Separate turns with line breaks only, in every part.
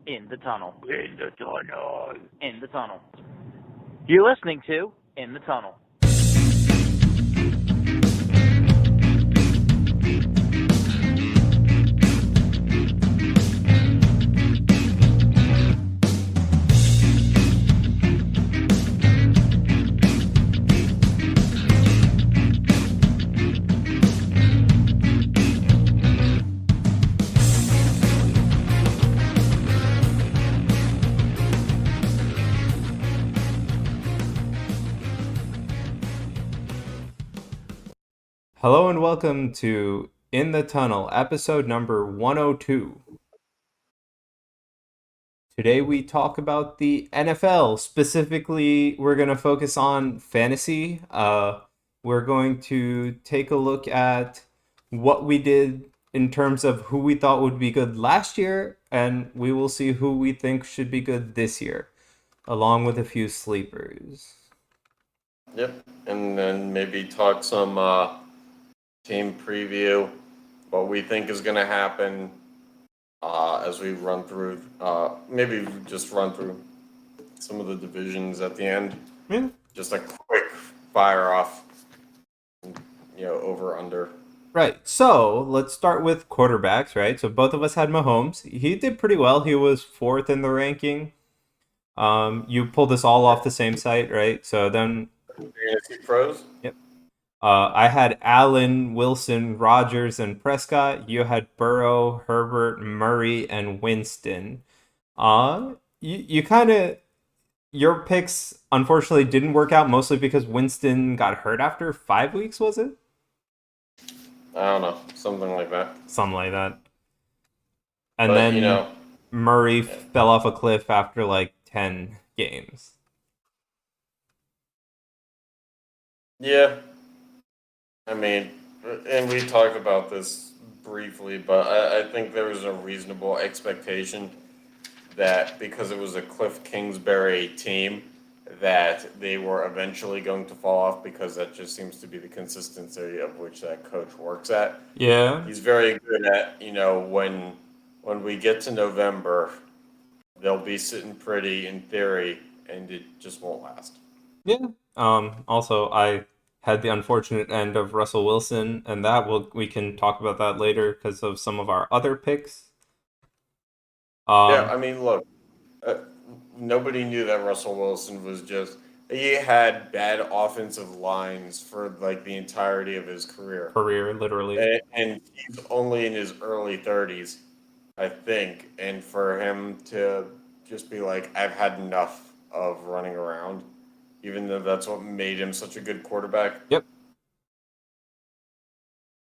In the tunnel.
In the tunnel.
In the tunnel. You're listening to In the Tunnel.
Hello and welcome to In the Tunnel, episode number 102. Today we talk about the NFL. Specifically, we're going to focus on fantasy. We're going to take a look at what we did in terms of who we thought would be good last year, and we will see who we think should be good this year, along with a few sleepers.
Yep, and then maybe talk some team preview, what we think is going to happen as we run through. Maybe just run through some of the divisions at the end.
Yeah.
Just a quick fire off, over under.
Right. So let's start with quarterbacks, right? So both of us had Mahomes. He did pretty well. He was fourth in the ranking. You pulled this all off the same site, right? So then,
Fantasy pros.
yep. I had Allen, Wilson, Rodgers, and Prescott. You had Burrow, Herbert, Murray, and Winston. You kind of your picks unfortunately didn't work out mostly because Winston got hurt after 5 weeks, was it?
I don't know, something like that.
Something like that. And
But
then Murray fell off a cliff after like 10 games.
Yeah. I mean, and we talked about this briefly, but I think there was a reasonable expectation that because it was a Cliff Kingsbury team, that they were eventually going to fall off because that just seems to be the consistency of which that coach works at.
Yeah.
He's very good at, when we get to November, they'll be sitting pretty in theory, and it just won't last.
Yeah. Also, I had the unfortunate end of Russell Wilson, and we can talk about that later because of some of our other picks.
Yeah, I mean, look, uh, nobody knew that Russell Wilson was just. He had bad offensive lines for like the entirety of his career.
Career, literally.
And he's only in his early 30s, I think. And for him to just be like, I've had enough of running around, even though that's what made him such a good quarterback.
Yep.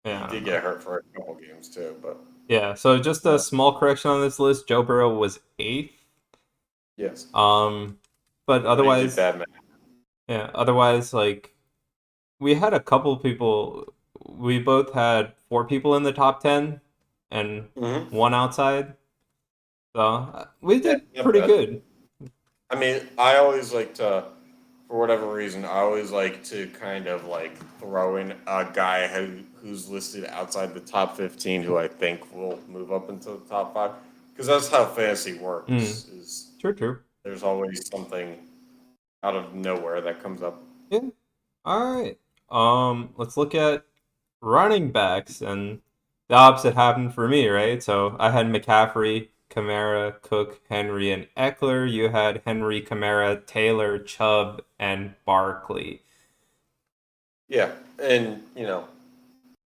He
Yeah.
did get hurt for a couple games too, but
Yeah. So just a small correction on this list: Joe Burrow was 8th.
yes.
But
He did
otherwise,
bad man.
yeah. Otherwise, like we had a couple people. We both had 4 people in the top 10 and
Mm-hmm.
one outside. So we did
Yeah,
pretty good.
I mean, I always like to, for whatever reason, I always like to kind of like throw in a guy who's listed outside the top 15 who I think will move up into the top 5. Because that's how fantasy
Mm.
works, is
True.
there's always something out of nowhere that comes up.
Yeah. All right. Let's look at running backs, and the opposite happened for me, right? So I had McCaffrey, Kamara, Cook, Henry, and Eckler. You had Henry, Kamara, Taylor, Chubb, and Barkley.
Yeah, and,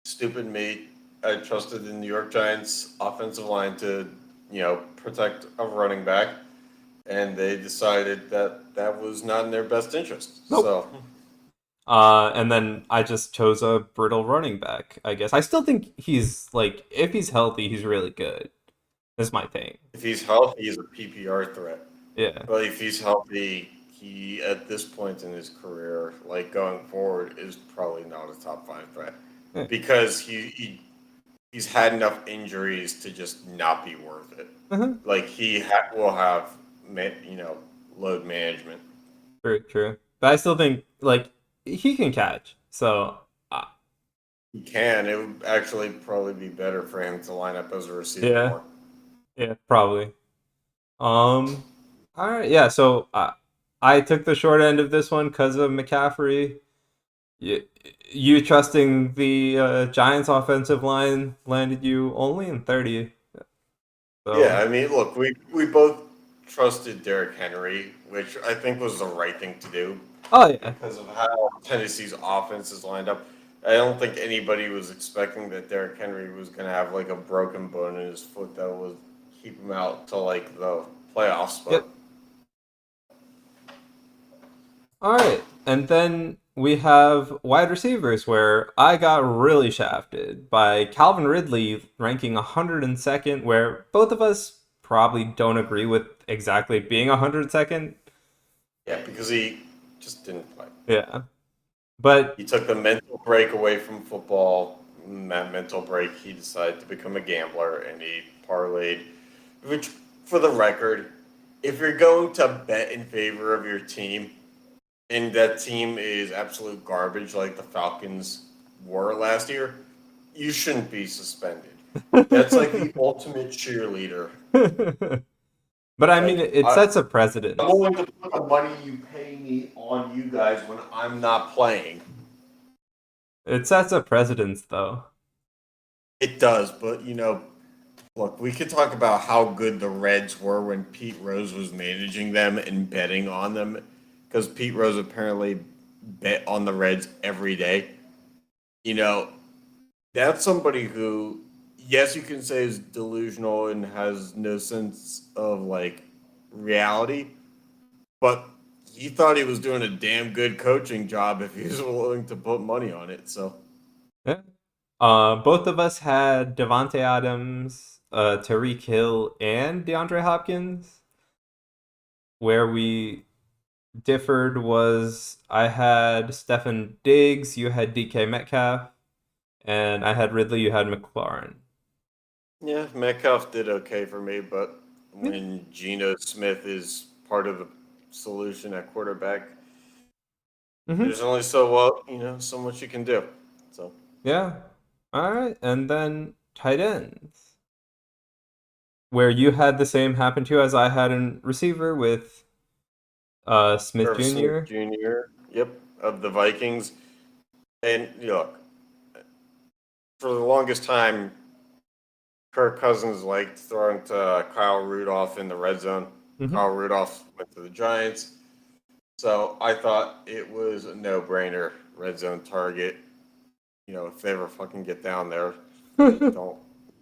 stupid me, I trusted the New York Giants offensive line to, protect a running back, and they decided that that was not in their best interest.
Nope.
So,
And then I just chose a brittle running back, I guess. I still think he's like, if he's healthy, he's really good. That's my thing.
if he's healthy, he's a PPR threat.
Yeah.
But if he's healthy, he at this point in his career, like going forward, is probably not a top 5 threat
Yeah.
because he's had enough injuries to just not be worth it.
Uh-huh.
Like will have, load management.
True. But I still think, like, he can catch. So,
He can. It would actually probably be better for him to line up as a receiver
yeah.
more.
Yeah, probably. All right, yeah. So I took the short end of this one because of McCaffrey. You, you trusting the Giants' offensive line landed you only in 30.
Yeah,
So
I mean, look, we both trusted Derrick Henry, which I think was the right thing to do
oh yeah,
because of how Tennessee's offense is lined up. I don't think anybody was expecting that Derrick Henry was going to have like a broken bone in his foot that would keep him out to like the playoffs. But
yep. All right, and then we have wide receivers where I got really shafted by Calvin Ridley ranking 102nd, where both of us probably don't agree with exactly being 102nd.
yeah, because he just didn't play.
Yeah, but
He took the mental break away from football. In that mental break, he decided to become a gambler and he parlayed. Which, for the record, if you're going to bet in favor of your team and that team is absolute garbage like the Falcons were last year, you shouldn't be suspended. That's like the ultimate cheerleader.
but I mean,
Like,
it sets a precedent.
I'm willing to put the money you pay me on you guys when I'm not playing.
It sets a precedence, though.
It does, but look, we could talk about how good the Reds were when Pete Rose was managing them and betting on them, because Pete Rose apparently bet on the Reds every day. You know, that's somebody who, yes, you can say is delusional and has no sense of like reality, but he thought he was doing a damn good coaching job if he was willing to put money on it. So,
Yeah. Both of us had Devonte Adams, Tariq Hill, and DeAndre Hopkins. Where we differed was I had Stefan Diggs, you had DK Metcalf, and I had Ridley, you had McLaurin.
yeah, Metcalf did okay for me, but
Yeah.
when Geno Smith is part of the solution at quarterback,
Hmm.
there's only so well, so much you can do. So
Yeah. All right. And then tight ends, where you had the same happen to you as I had in receiver with Smith
Irv Smith
Jr.
Jr., yep, of the Vikings. And look, for the longest time, Kirk Cousins liked throwing to Kyle Rudolph in the red zone.
Hmm.
Kyle Rudolph went to the Giants. So I thought it was a no brainer red zone target. If they ever fucking get down there, I don't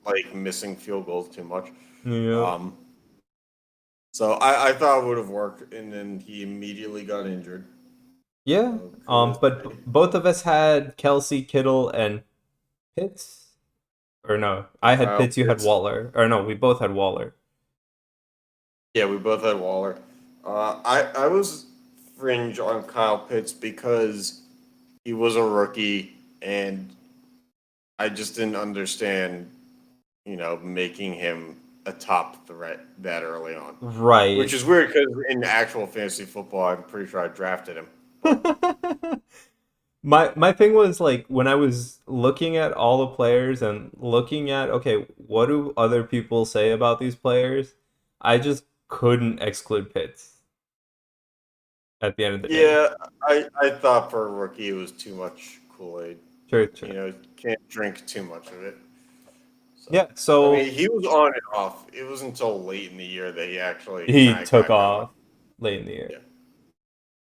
like missing field goals too much.
Yeah.
Um, so I thought it would have worked, and then he immediately got injured.
Yeah.
So kudos
But
to him.
both of us had Kelsey, Kittle, and Pitts. Or no, I had
Kyle
Pitts, you had
Pitts.
Waller. Or no, we both had Waller.
Yeah, we both had Waller. I was fringe on Kyle Pitts because he was a rookie, and I just didn't understand, making him a top threat that early on. Which
Right.
is weird because in actual fantasy football, I'm pretty sure I drafted him. But
My thing was like when I was looking at all the players and looking at okay, what do other people say about these players? I just couldn't exclude Pitts at the end of the day.
yeah, I thought for a rookie it was too much Kool Aid.
True, true.
Can't drink too much of it. So,
Yeah,
I
so
mean, he was on and off. It wasn't until late in the year that he actually
he
kind of
took
got going.
off late in the year.
Yeah.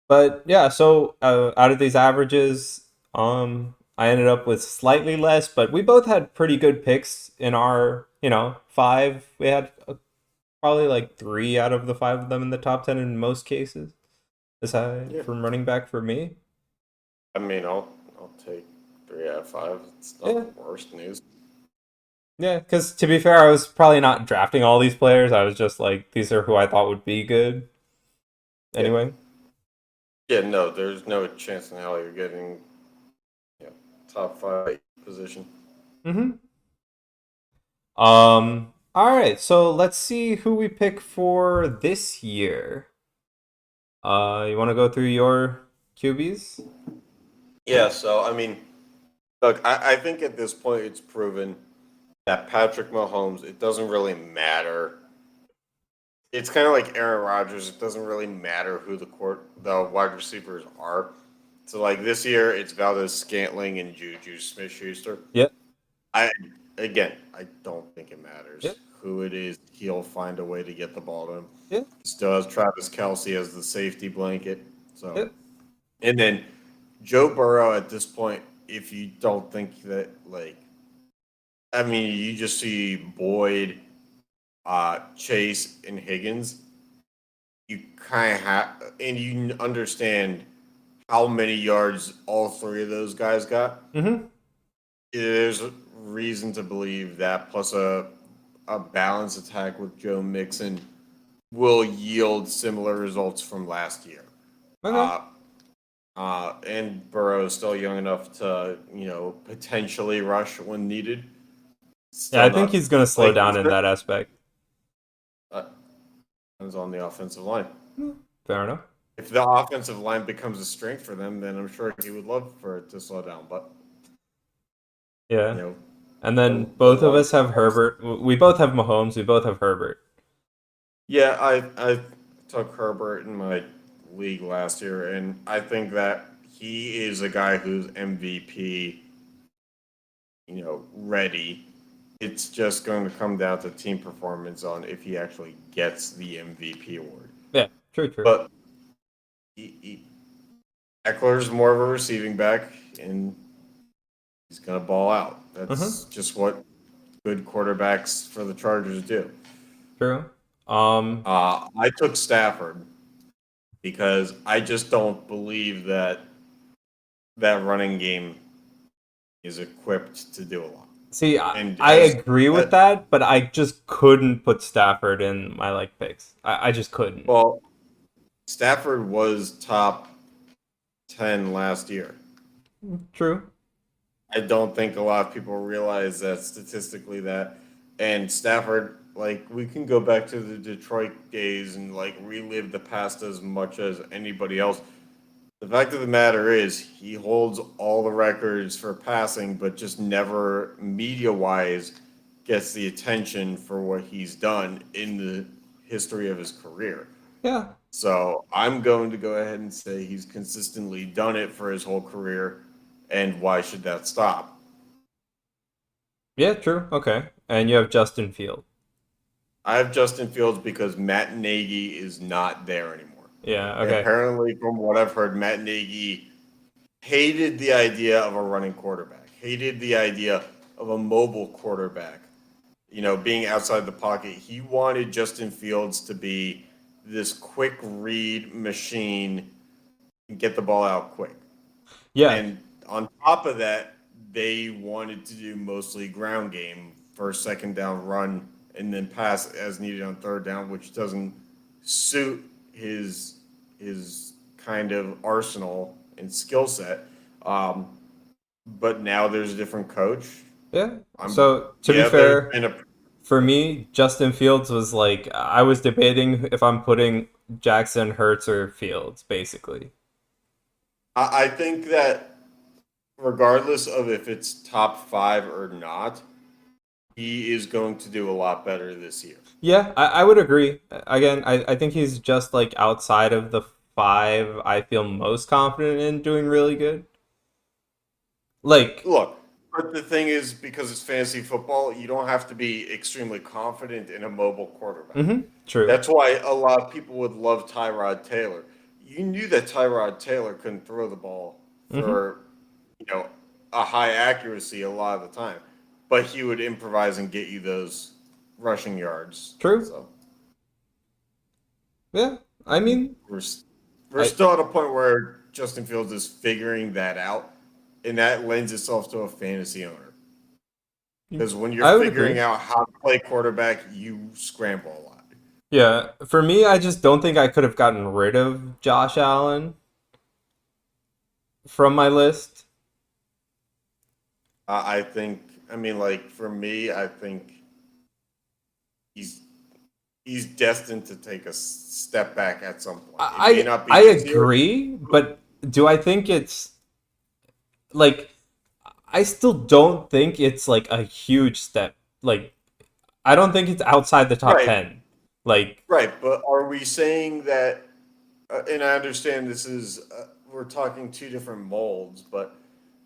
But yeah, so out of these averages, I ended up with slightly less, but we both had pretty good picks in our, five. We had probably like three out of the five of them in the top 10 in most cases, aside
Yeah.
from running back for me.
I mean, I'll take 3 out of 5. It's not
Yeah,
the worst news.
yeah, because to be fair, I was probably not drafting all these players. I was just like, these are who I thought would be good
Yeah.
anyway.
Yeah, no, there's no chance in hell you're getting top 5 position.
Mm-hmm. All right, so let's see who we pick for this year. You want to go through your QBs?
Yeah, so I mean, look, I think at this point it's proven that Patrick Mahomes, it doesn't really matter it's kind of like Aaron Rodgers. It doesn't really matter who the wide receivers are. So like this year, it's Valdez Scantling and Juju Smith-Schuster.
Yep.
I I don't think it
Yep.
matters who it is. He'll find a way to get the ball to him.
Yep.
Still has Travis Kelsey as the safety blanket. So,
Yep.
and then Joe Burrow at this point, if you don't think that, like, I mean, you just see Boyd, Chase, and Higgins. You kind of have, and you understand how many yards all three of those guys got.
Mm-hmm.
There's reason to believe that, plus a balanced attack with Joe Mixon will yield similar results from last year.
Okay.
And Burrow is still young enough to, potentially rush when needed.
Yeah, I
Still
think
not
he's going to slow
like
down in that aspect.
depends on the offensive line.
Fair enough.
If the offensive line becomes a strength for them, then I'm sure he would love for it to slow down. But
Yeah.
you know,
And then
the
both of
long-
us have Herbert. We both have Mahomes. We both have Herbert.
yeah, I took Herbert in my league last year, and I think that he is a guy who's MVP, ready. It's just going to come down to team performance on if he actually gets the MVP award.
Yeah, true.
But Eckler's more of a receiving back, and he's going to ball out. That's just what good quarterbacks for the Chargers do.
True.
I took Stafford because I just don't believe that running game is equipped to do a lot.
See,
And
I
as-
agree with that, but I just couldn't put Stafford in my picks. I just couldn't.
Well, Stafford was top 10 last year.
True.
I don't think a lot of people realize that statistically and Stafford, we can go back to the Detroit days and relive the past as much as anybody else. The fact of the matter is he holds all the records for passing, but just never media wise gets the attention for what he's done in the history of his career.
Yeah.
So I'm going to go ahead and say he's consistently done it for his whole career. And why should that stop?
Yeah, true. Okay. And you have Justin Field.
I have Justin Fields because Matt Nagy is not there anymore.
Yeah,
And
okay.
apparently, from what I've heard, Matt Nagy hated the idea of a running quarterback, hated the idea of a mobile quarterback, being outside the pocket. He wanted Justin Fields to be this quick read machine and get the ball out quick.
Yeah.
And on top of that, they wanted to do mostly ground game, first, second down run, and then pass as needed on third down, which doesn't suit his kind of arsenal and skill set. But now there's a different coach.
Yeah. So, to be
Yeah,
fair,
there's been
for me, Justin Fields was I was debating if I'm putting Jackson, Hurts, or Fields, basically.
I think that regardless of if it's top 5 or not, he is going to do a lot better this year.
Yeah, I would agree. Again, I think he's just outside of the 5 I feel most confident in doing really good.
Look, but the thing is, because it's fantasy football, you don't have to be extremely confident in a mobile quarterback.
True.
That's why a lot of people would love Tyrod Taylor. You knew that Tyrod Taylor couldn't throw the ball for, a high accuracy a lot of the time, but he would improvise and get you those rushing yards.
True.
So
Yeah, I mean,
we're still at a point where Justin Fields is figuring that out, and that lends itself to a fantasy owner. Because when
I
you're
would
figuring
agree.
out how to play quarterback, you scramble a lot.
Yeah, for me, I just don't think I could have gotten rid of Josh Allen from my list.
I think, for me, I think he's destined to take a step back at some point. It may not be
I
this year.
agree, but do I think it's I still don't think it's a huge step. I don't think it's outside the top
Right.
10. Like,
Right, but are we saying that? And I understand this is we're talking two different molds, but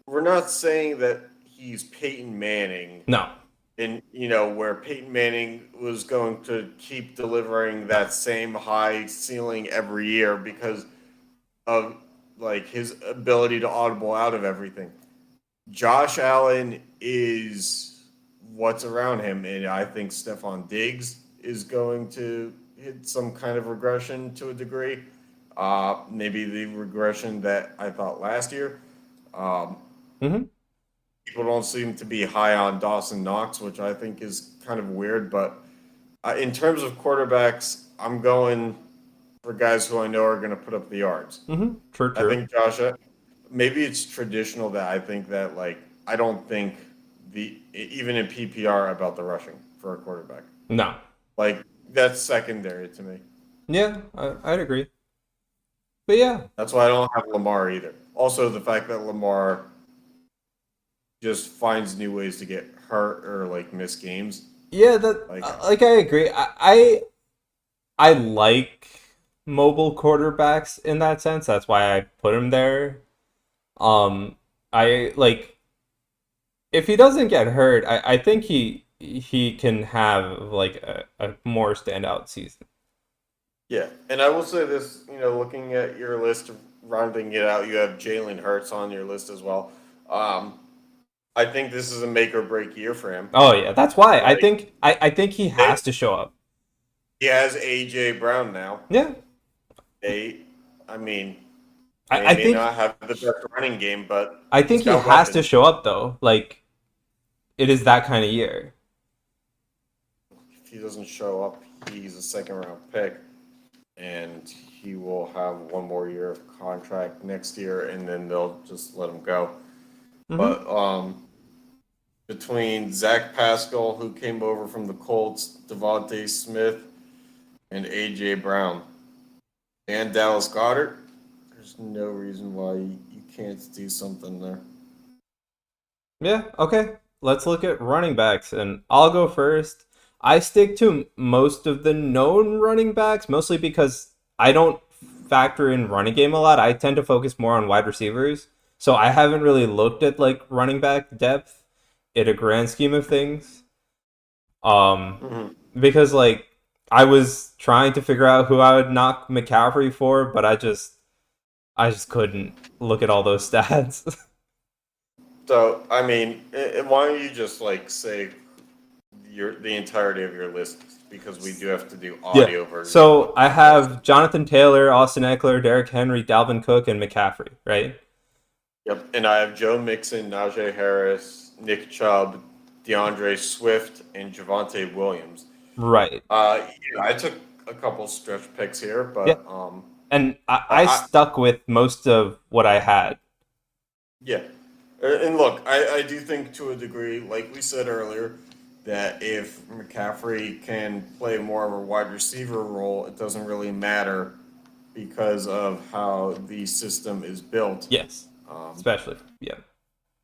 we're not saying that he's Peyton Manning,
no,
and where Peyton Manning was going to keep delivering
no.
that same high ceiling every year because of like his ability to audible out of everything. Josh Allen is what's around him, and I think Stephon Diggs is going to hit some kind of regression to a degree. Maybe the regression that I thought last year. Um,
Hmm.
People don't seem to be high on Dawson Knox, which I think is kind of weird. But in terms of quarterbacks, I'm going for guys who I know are going to put up the yards.
Hmm. True,
I
true.
think Josh. Maybe it's traditional that I think that I don't think even in PPR about the rushing for a quarterback.
No.
Like that's secondary to me.
Yeah, I'd agree. But yeah,
That's why I don't have Lamar either. Also, the fact that Lamar just finds new ways to get hurt or miss games.
yeah, that
Like
like I agree. I like mobile quarterbacks in that sense. That's why I put him there. Um, I like if he doesn't get hurt, I think he can have like a more standout season.
yeah, and I will say this. Looking at your list, rounding it out, you have Jalen Hurts on your list as well. Um, I think this is a make or break year for him.
Oh yeah, that's why
Like
I think he
they,
has to show up.
he has AJ Brown now.
Yeah,
They, I mean,
I
may
think
not have the best running game, but
I
he's
think he
got
has to
weapons.
show up though. Like it is that kind of year.
If he doesn't show up, he's a second round pick, and he will have one more year of contract next year, and then they'll just let him go.
Hmm.
But between Zach Pascal, who came over from the Colts, Devontae Smith, and AJ Brown, and Dallas Goddard, there's no reason why you can't do something there.
Yeah, okay. Let's look at running backs, and I'll go first. I stick to most of the known running backs, mostly because I don't factor in running game a lot. I tend to focus more on wide receivers. So I haven't really looked at like running back depth in a grand scheme of things. Um,
Mm-hmm.
because like I was trying to figure out who I would knock McCaffrey for, but I just couldn't look at all those stats.
So, I mean, why don't you just say the entirety of your list because we do have to do
Yeah.
audio version of the
So I
podcast.
have Jonathan Taylor, Austin Eckler, Derrick Henry, Dalvin Cook, and McCaffrey, right?
Yep, and I have Joe Mixon, Najee Harris, Nick Chubb, DeAndre Swift, and Javante Williams.
Right.
I took a couple stretch picks here,
Yeah.
but
And I
I
stuck with most of what I had.
yeah, and look, I do think to a degree, like we said earlier, that if McCaffrey can play more of a wide receiver role, it doesn't really matter because of how the system is built.
Yes.
Um,
Especially. Yeah.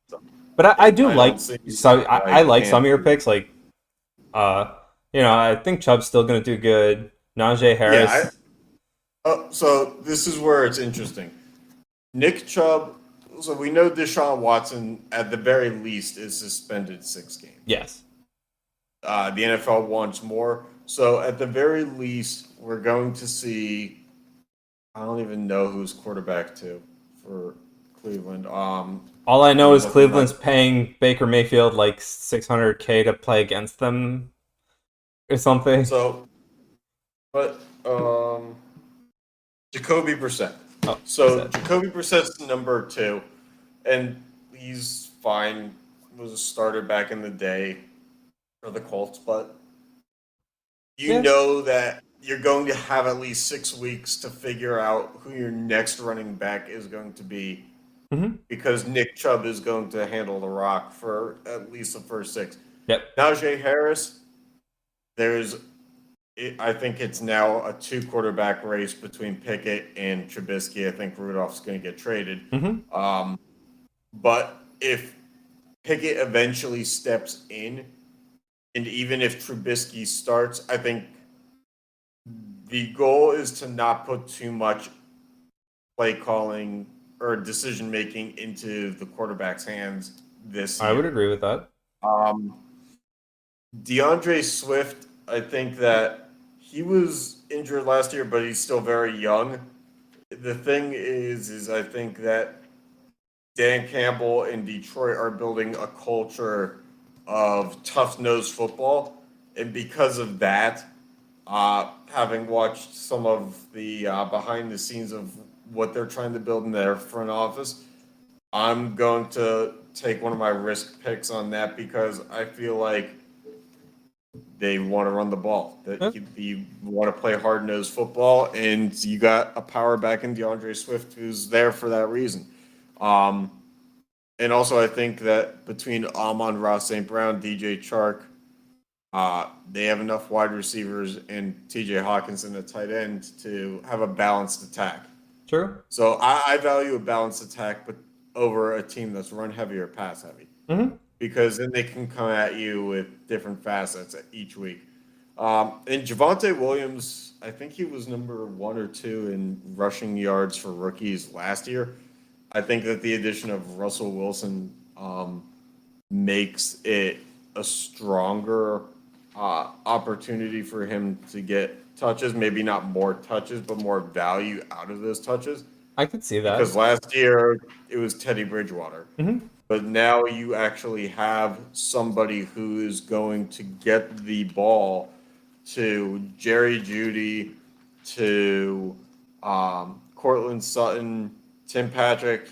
so
But I do
I don't
like
see
so
why
I
you
like
can't
some of your
do.
picks. Like I think Chubb's still gonna do good. Najee
Yeah,
Harris.
so this is where it's interesting. Nick Chubb. So we know Deshaun Watson at the very least is suspended 6 games.
Yes.
The NFL wants more. So at the very least, we're going to see. I don't even know who's quarterback to for Cleveland.
All I
Let
know
me
is
look at my.
Cleveland's paying Baker Mayfield like 600K to play against them or something.
So, but Jacoby Brissett.
Oh,
So
Brissett.
Jacoby Brissett's number 2, and he's fine. Was a starter back in the day for the Colts, but you
Yeah.
know that you're going to have at least 6 weeks to figure out who your next running back is going to be
Hmm.
because Nick Chubb is going to handle the rock for at least the first 6.
Yep.
Najee Harris, there's, I think it's now a 2 quarterback race between Pickett and Trubisky. I think Rudolph's going to get traded.
Hmm.
Um, but if Pickett eventually steps in, and even if Trubisky starts, I think the goal is to not put too much play calling or decision making into the quarterback's hands this
I would
year.
agree with that.
Um, DeAndre Swift, I think that he was injured last year, but he's still very young. The thing is I think that Dan Campbell in Detroit are building a culture of tough nosed football, and because of that, having watched some of the behind the scenes of what they're trying to build in their front office, I'm going to take one of my risk picks on that because I feel like they want to run the ball. That
Huh?
you want to play hard nosed football, and you got a power back in DeAndre Swift who's there for that reason. Um, and also, I think that between Amon-Ra St. Brown, DJ Chark, they have enough wide receivers and TJ Hawkinson at tight end to have a balanced attack.
True.
So I value a balanced attack, but over a team that's run heavy or pass heavy,
Mm-hmm.
because then they can come at you with different facets each week. And Javonte Williams, I think he was number 1 or 2 in rushing yards for rookies last year. I think that the addition of Russell Wilson makes it a stronger opportunity for him to get touches. Maybe not more touches, but more value out of those touches.
I could see that.
Because last year it was Teddy Bridgewater.
Mm-hmm.
But now you actually have somebody who is going to get the ball to Jerry Judy, to Cortland Sutton, Tim Patrick,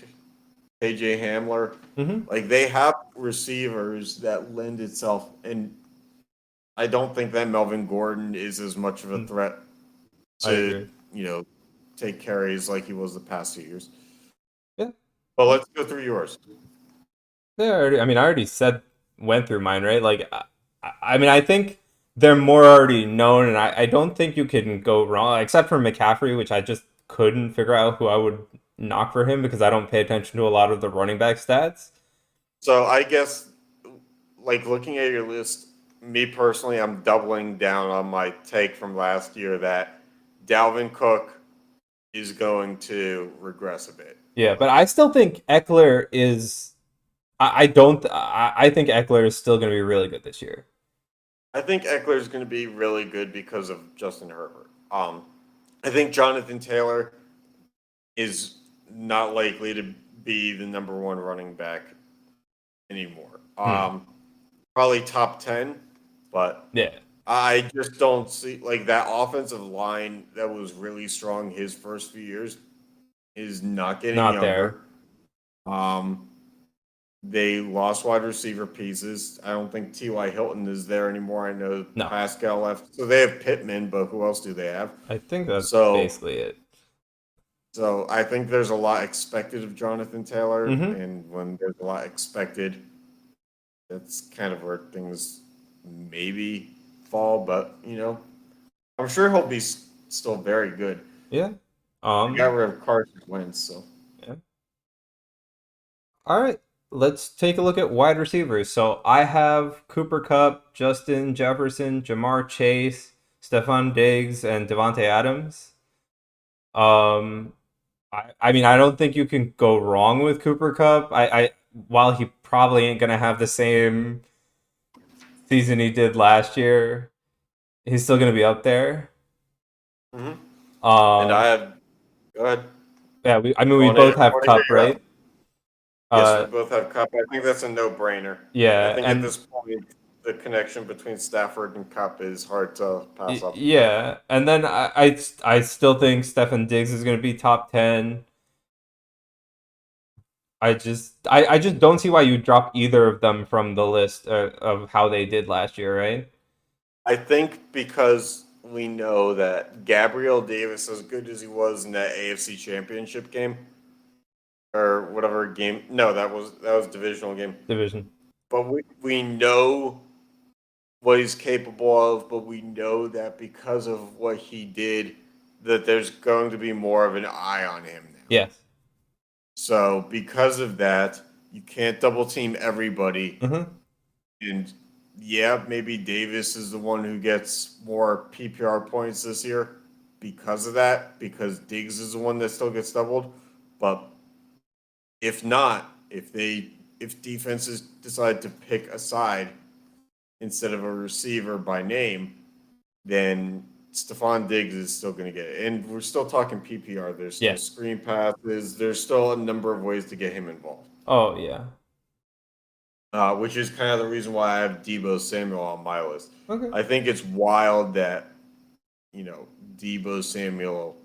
KJ Hamler.
Mm-hmm.
Like they have receivers that lend itself, and I don't think that Melvin Gordon is as much of a threat
I
to
agree.
take carries like he was the past 2 years.
Yeah.
But let's go through yours.
I mean, I already went through mine, right? Like, I mean, I think they're more already known, and I don't think you can go wrong, except for McCaffrey, which I just couldn't figure out who I would knock for him because I don't pay attention to a lot of the running back stats.
So I guess, like looking at your list, me personally, I'm doubling down on my take from last year that Dalvin Cook is going to regress a bit.
Yeah, but I still think Eckler is. I don't. I think Eckler is still going to be really good this year.
I think Eckler is going to be really good because of Justin Herbert. I think Jonathan Taylor is not likely to be the number 1 running back anymore. Probably top 10, but
Yeah,
I just don't see like that offensive line that was really strong his first few years is not getting
not
younger.
there.
They lost wide receiver pieces. I don't think T.Y. Hilton is there anymore. I know
No.
Pascal left. So they have Pittman, but who else do they have?
I think that's
So-
basically it.
So I think there's a lot expected of Jonathan Taylor.
Mhm.
And when there's a lot expected, that's kind of where things maybe fall. But, I'm sure he'll be still very good.
Yeah.
He got rid of Carson Wentz, so.
All right. Let's take a look at wide receivers. So I have Cooper Kupp, Justin Jefferson, Jamar Chase, Stephon Diggs, and Devontae Adams. I mean, I don't think you can go wrong with Cooper Kupp. While he probably ain't gonna have the same season he did last year, he's still gonna be up there.
Mhm.
Um,
And I have. Go ahead.
yeah, we
Wanna-
both have
wanna
Kupp,
hear
right?
Yes, we both have Cup. I think that's a no-brainer.
Yeah,
I think
and
at this point, the connection between Stafford and Cup is hard to pass up.
yeah, and then I still think Stefan Diggs is going to be top 10. I just don't see why you drop either of them from the list of how they did last year, right?
I think because we know that Gabriel Davis, as good as he was in that AFC Championship game, or whatever game, no, that was divisional game.
Division.
But we know what he's capable of, but we know that because of what he did, that there's going to be more of an eye on him now.
Yes.
So because of that, you can't double team everybody.
Mm-hmm.
And yeah, maybe Davis is the one who gets more PPR points this year. because of that, because Diggs is the one that still gets doubled. But if not, if defenses decide to pick a side instead of a receiver by name, then Stephon Diggs is still going to get it. And we're still talking PPR. There's still screen passes. There's still a number of ways to get him involved.
Oh, yeah.
Which is kind of the reason why I have Deebo Samuel on my list.
Okay.
I think it's wild that, Deebo Samuel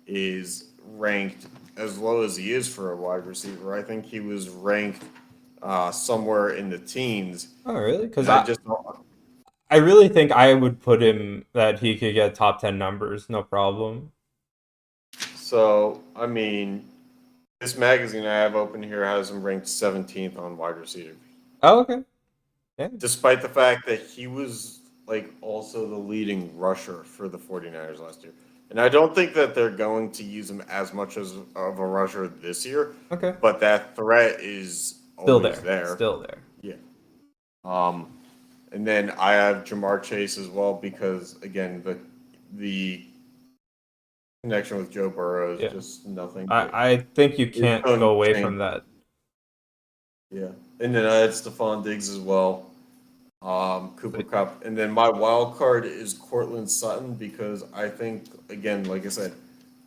is ranked as low as he is for a wide receiver. I think he was ranked somewhere in the teens.
Oh, really? Because
I
I really think I would put him that he could get top 10 numbers, no problem.
So, I mean, this magazine I have open here has him ranked 17th on wide receiver.
Oh, okay. Yeah.
Despite the fact that he was also the leading rusher for the 49ers last year. And I don't think that they're going to use him as much of a rusher this year.
Okay.
But that threat is
Still
always there.
Still there.
Yeah. And then I have Jamar Chase as well because again the connection with Joe Burrow is just nothing.
I think you can't go away from that.
Yeah. And then I had Stephon Diggs as well. Cooper Kupp. And then my wild card is Cortland Sutton because I think, again, like I said,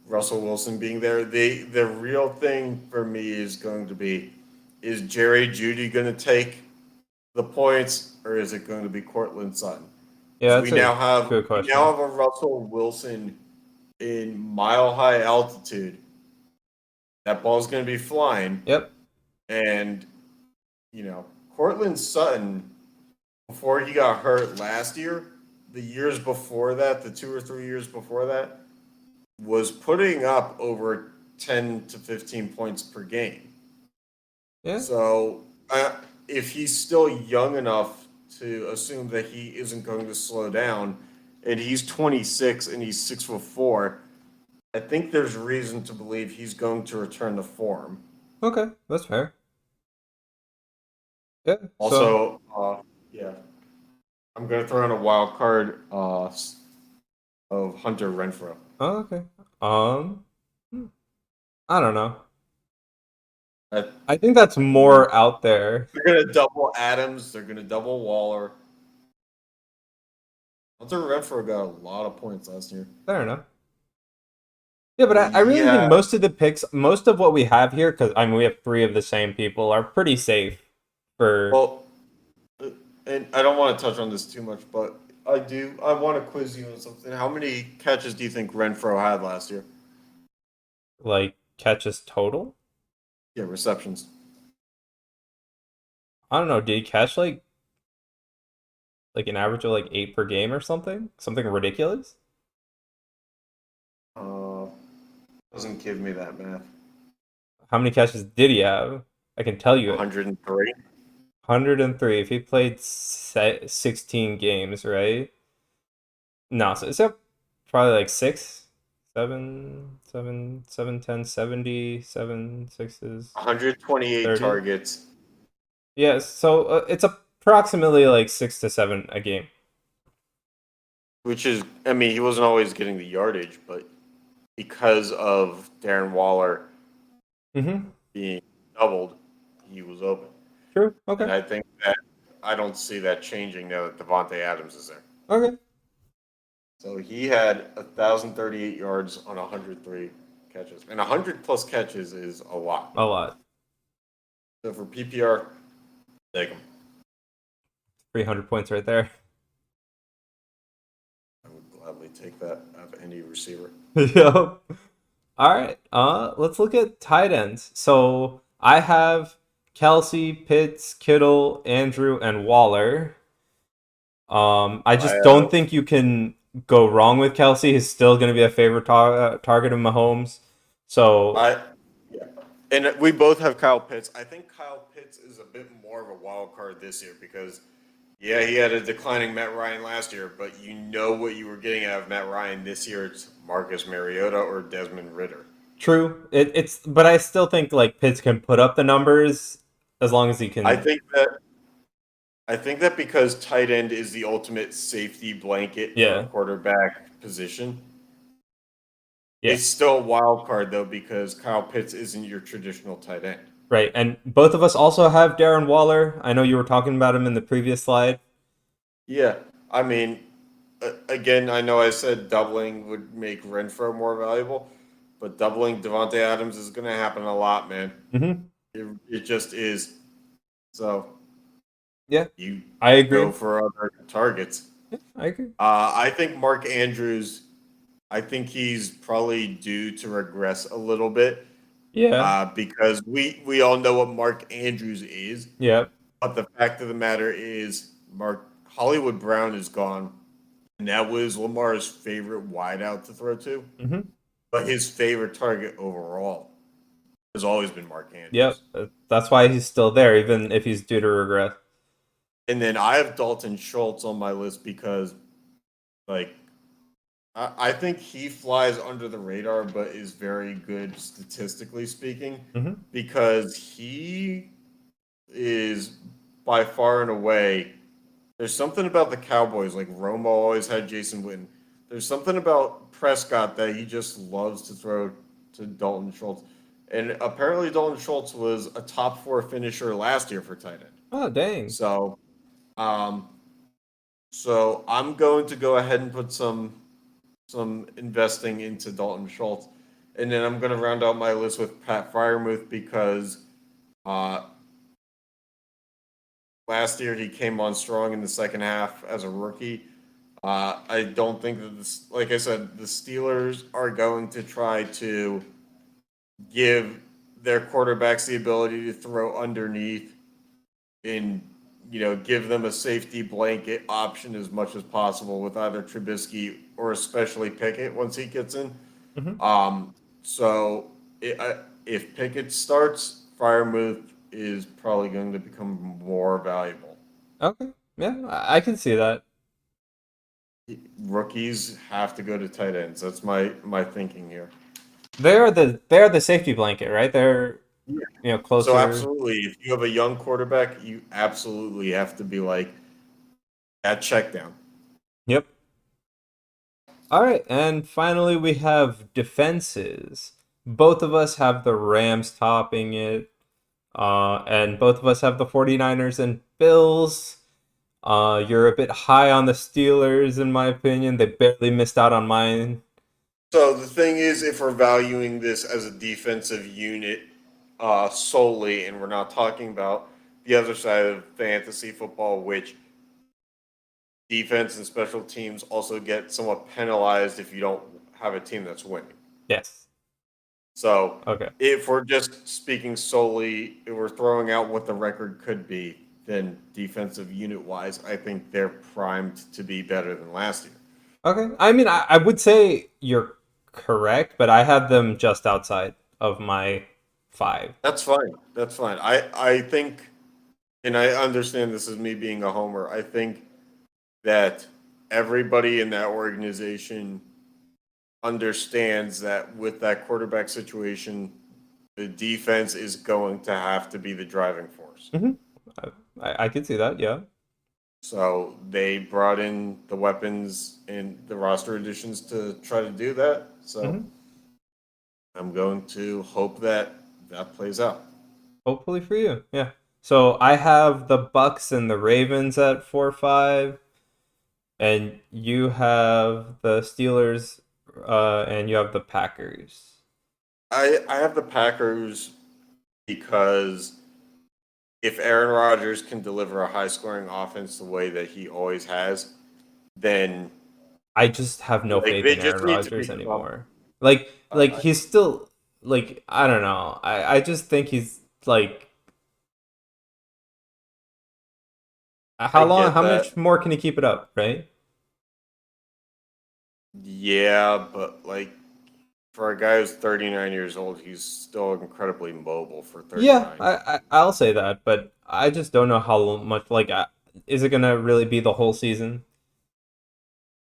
Russell Wilson being there, the real thing for me is going to be, is Jerry Jeudy going to take the points or is it going to be Cortland Sutton?
Yeah,
we now have
good question.
We now have a Russell Wilson in mile-high altitude. That ball's going to be flying.
Yep.
And, Cortland Sutton, before he got hurt last year, the years before that, the 2 or 3 years before that, was putting up over 10 to 15 points per game.
Yeah.
So if he's still young enough to assume that he isn't going to slow down, and he's 26 and he's 6'4", I think there's reason to believe he's going to return to form.
Okay, that's fair. Yeah.
Also, I'm going to throw in a wild card of Hunter Renfrow.
Oh, okay. I don't know. I think that's more out there.
They're going to double Adams. They're going to double Waller. Hunter Renfrow got a lot of points last year.
Fair enough. Yeah, but I really think most of the picks, most of what we have here, because we have 3 of the same people, are pretty safe for.
Well, and I don't want to touch on this too much, but I want to quiz you on something. How many catches do you think Renfrow had last year?
Like catches total?
Yeah, receptions.
I don't know. Did he catch like an average of 8 per game or something? Something ridiculous?
Doesn't give me that math.
How many catches did he have? I can tell you.
103.
103. If he played 16 games, right? No, so it's probably 6, 7, 7, 7, 10, 70, 7, 6s.
128
30.
targets.
Yes, so it's approximately 6 to 7 a game.
Which is, he wasn't always getting the yardage, but because of Darren Waller being doubled, he was open.
True. Okay.
And I think that I don't see that changing now that Devontae Adams is there.
Okay.
So he had 1,038 yards on 103 catches. And 100-plus catches is a lot.
A lot.
So for PPR, take him.
300 points right there.
I would gladly take that out of any receiver.
Yep. All right. Let's look at tight ends. So I have Kelsey, Pitts, Kittle, Andrew, and Waller. I just don't think you can go wrong with Kelsey. He's still going to be a favorite target of Mahomes. So
and we both have Kyle Pitts. I think Kyle Pitts is a bit more of a wild card this year because, he had a declining Matt Ryan last year, but you know what you were getting out of Matt Ryan this year. It's Marcus Mariota or Desmond Ridder.
True. But I still think Pitts can put up the numbers as long as he can.
I think that because tight end is the ultimate safety blanket for a quarterback position,
Yeah.
It's still a wild card though because Kyle Pitts isn't your traditional tight end.
Right. And both of us also have Darren Waller. I know you were talking about him in the previous slide.
Yeah, I mean, again, I know I said doubling would make Renfro more valuable, but doubling Devontae Adams is going to happen a lot, man.
Mm-hmm.
It just is. So
Yeah,
you
I agree.
go for other targets.
Yeah, I agree.
I think Mark Andrews. I think he's probably due to regress a little bit
Yeah.
because we all know what Mark Andrews is.
Yeah.
But the fact of the matter is, Mark Hollywood Brown is gone, and that was Lamar's favorite wideout to throw to.
Mm-hmm.
But his favorite target overall has always been Mark
Yep.
Andrews.
That's why he's still there, even if he's due to regress.
And then I have Dalton Schultz on my list because, like, I think he flies under the radar, but is very good statistically speaking
Mm-hmm.
because he is by far and away. There's something about the Cowboys, like Romo always had Jason Witten. There's something about Prescott that he just loves to throw to Dalton Schultz. And apparently Dalton Schultz was a top 4 finisher last year for tight end.
Oh, dang.
So, um, so I'm going to go ahead and put some investing into Dalton Schultz, and then I'm going to round out my list with Pat Fryermuth because uh, last year he came on strong in the second half as a rookie. I don't think that this, like I said, the Steelers are going to try to give their quarterbacks the ability to throw underneath and give them a safety blanket option as much as possible with either Trubisky or especially Pickett once he gets in.
Mm-hmm.
So if Pickett starts, Fryermuth is probably going to become more valuable.
Okay. Yeah, I can see that.
Rookies have to go to tight ends. That's my thinking here.
They're the safety blanket, right? They're
Yeah. So
closer.
absolutely, if you have a young quarterback, you absolutely have to be like that check down.
Yep. All right, and finally we have defenses. Both of us have the Rams topping it. And both of us have the 49ers and Bills. You're a bit high on the Steelers, in my opinion. They barely missed out on mine.
So the thing is, if we're valuing this as a defensive unit solely, and we're not talking about the other side of fantasy football, which defense and special teams also get somewhat penalized if you don't have a team that's winning.
Yes.
So
Okay.
if we're just speaking solely, if we're throwing out what the record could be, then defensive unit wise, I think they're primed to be better than last year.
Okay. I mean, I would say you're correct, but I have them just outside of my 5.
That's fine. That's fine. I think, and I understand this is me being a homer, I think that everybody in that organization understands that with that quarterback situation, the defense is going to have to be the driving force.
Mm-hmm. I can see that, yeah.
So they brought in the weapons and the roster additions to try to do that. So
Mm-hmm.
I'm going to hope that that plays out.
Hopefully for you, yeah. So I have the Bucks and the Ravens at 4-5, and you have the Steelers, and you have the Packers.
I have the Packers because if Aaron Rodgers can deliver a high scoring offense the way that he always has, then
I just have no
like
faith
they
in
just
Aaron
need to
Rodgers
become.
anymore. Like
I
he's still like I don't know. I just think he's like
I
how long?
get
How
that.
much more can he keep it up? Right?
Yeah, but like for a guy who's 39 years old, he's still incredibly mobile for
Yeah,
39.
I'll say that, but I just don't know how much. Like, is it gonna really be the whole season?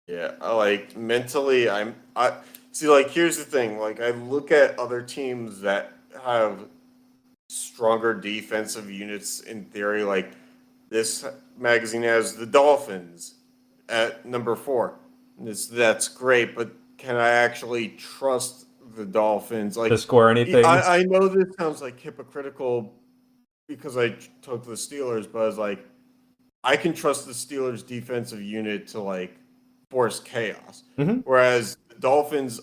Yeah, like mentally, I see. Like, here's the thing. Like, I look at other teams that have stronger defensive units in theory. Like, this magazine has the Dolphins at number 4. That's great, but can I actually trust the Dolphins?
To score anything.
I know this sounds like hypocritical because I took the Steelers, but it's like I can trust the Steelers defensive unit to like force chaos.
Mhm.
Whereas the Dolphins,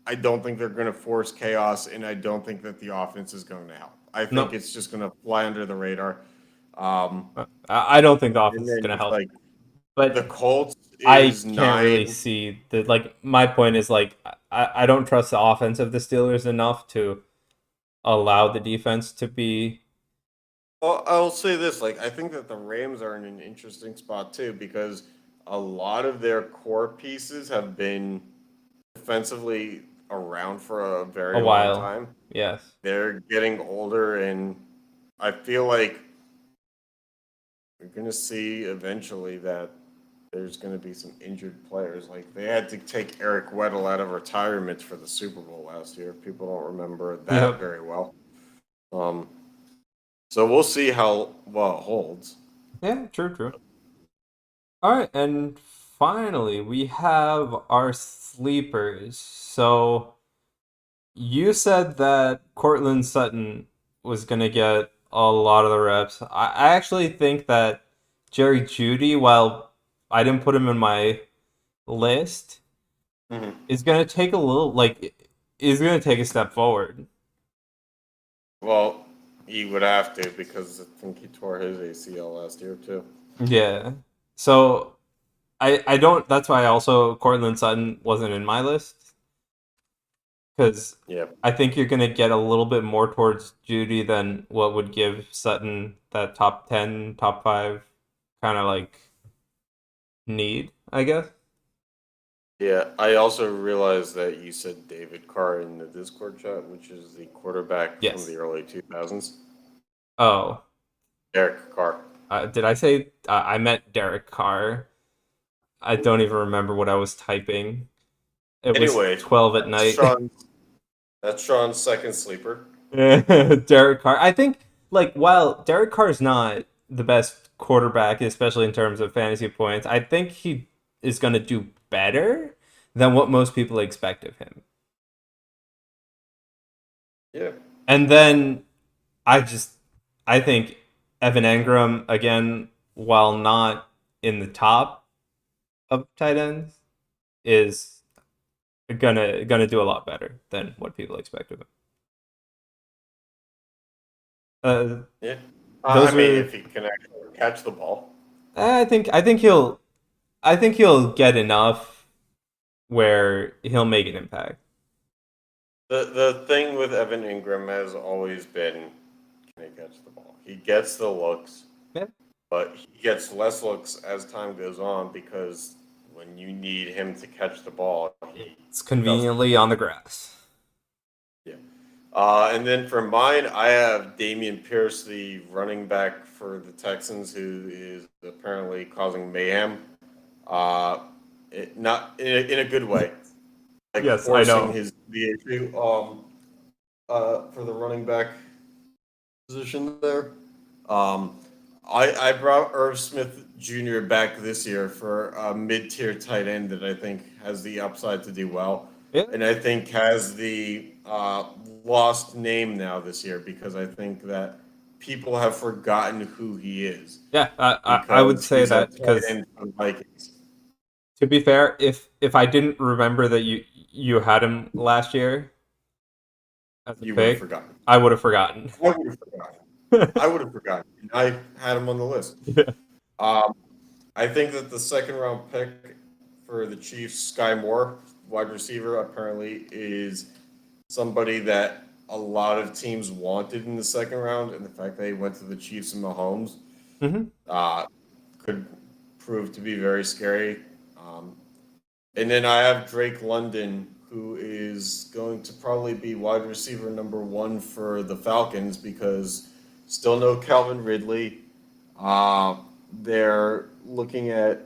I don't think they're going to force chaos, and I don't think that the offense is going to help. I think
No.
it's just going to fly under the radar.
I don't think the
And
offense is
then
going to
it's
help.
like
But
the Colts
I
is
can't really
9.
see that. Like, my point is, like, I don't trust the offense of the Steelers enough to allow the defense to be.
Well, I'll say this: like, I think that the Rams are in an interesting spot too because a lot of their core pieces have been defensively around for a
A
very long
while.
time.
Yes.
They're getting older, and I feel like we're going to see eventually that there's going to be some injured players. Like they had to take Eric Weddle out of retirement for the Super Bowl last year. People don't remember that
Yep.
very well. So we'll see how well it holds.
Yeah, true. All right, and finally, we have our sleepers. So you said that Cortland Sutton was going to get a lot of the reps. I actually think that Jerry Jeudy, while I didn't put him in my list,
Mhm.
is going to take a little, like, is going to take a step forward.
Well, he would have to because I think he tore his ACL last year too.
Yeah. So I don't, that's why also Cortland Sutton wasn't in my list. Because
Yeah.
I think you're going to get a little bit more towards Jeudy than what would give Sutton that top 10, top 5 kind of like need, I guess.
Yeah, I also realized that you said David Carr in the Discord chat, which is the quarterback
Yes.
from the early 2000s.
Oh,
Derek Carr.
did I say I meant Derek Carr? I don't even remember what I was typing. It
Anyway,
was 12 at night.
That's Sean's second sleeper.
Derek Carr. I think, like, while Derek Carr is not the best quarterback, especially in terms of fantasy points, I think he is going to do better than what most people expect of him.
Yeah.
And then I think Evan Engram, again, while not in the top of tight ends, is gonna do a lot better than what people expect of him.
Yeah.
Those
if he can actually catch the ball.
I think he'll get enough where he'll make an impact.
The thing with Evan Ingram has always been, can he catch the ball? He gets the looks,
Yeah.
but he gets less looks as time goes on because when you need him to catch the ball,
It's conveniently on the grass.
Yeah. And then for mine, I have Damian Pierce, the running back for the Texans, who is apparently causing mayhem. Not in a good way. Like
Yes, I know.
the issue for the running back position there. I brought Irv Smith Jr. back this year for a mid-tier tight end that I think has the upside to do well.
Yeah.
And I think has the lost name now this year because I think that people have forgotten who he is.
Yeah, I would say that because
Vikings.
to be fair, if I didn't remember that you had him last year as a
You would have
pick,
forgotten.
I would have forgotten.
I would have forgotten. I would have forgotten. I had him on the list.
Yeah.
I think that the second round pick for the Chiefs, Sky Moore, wide receiver, apparently is somebody that a lot of teams wanted in the second round, and the fact that he went to the Chiefs and Mahomes could prove to be very scary. And then I have Drake London, who is going to probably be wide receiver number 1 for the Falcons because still no Calvin Ridley. They're looking at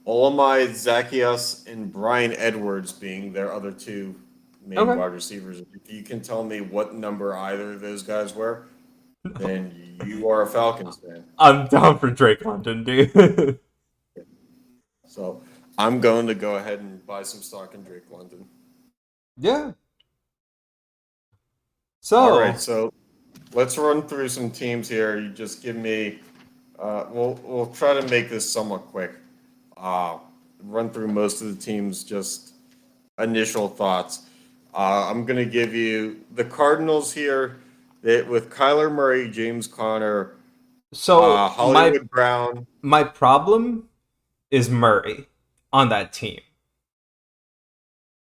Olamide Zacchaeus and Brian Edwards being their other 2 main wide receivers. If you can tell me what number either of those guys were, then you are a Falcons fan.
I'm down for Drake London, dude.
So I'm going to go ahead and buy some stock in Drake London.
Yeah. So,
All right, so let's run through some teams here. You just give me. We'll try to make this somewhat quick. Uh, Run through most of the teams. Just initial thoughts. I'm gonna give you the Cardinals here. That with Kyler Murray, James Conner,
so
Hollywood Brown.
my problem is Murray on that team.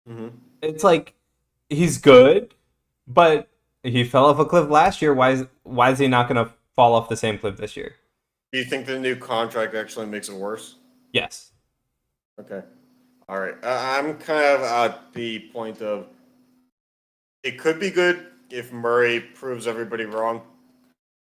Mhm.
It's like he's good, but he fell off a cliff last year. Why is he not going to fall off the same cliff this year?
Do you think the new contract actually makes it worse?
Yes.
Okay. All right. I'm kind of at the point of it could be good if Murray proves everybody wrong,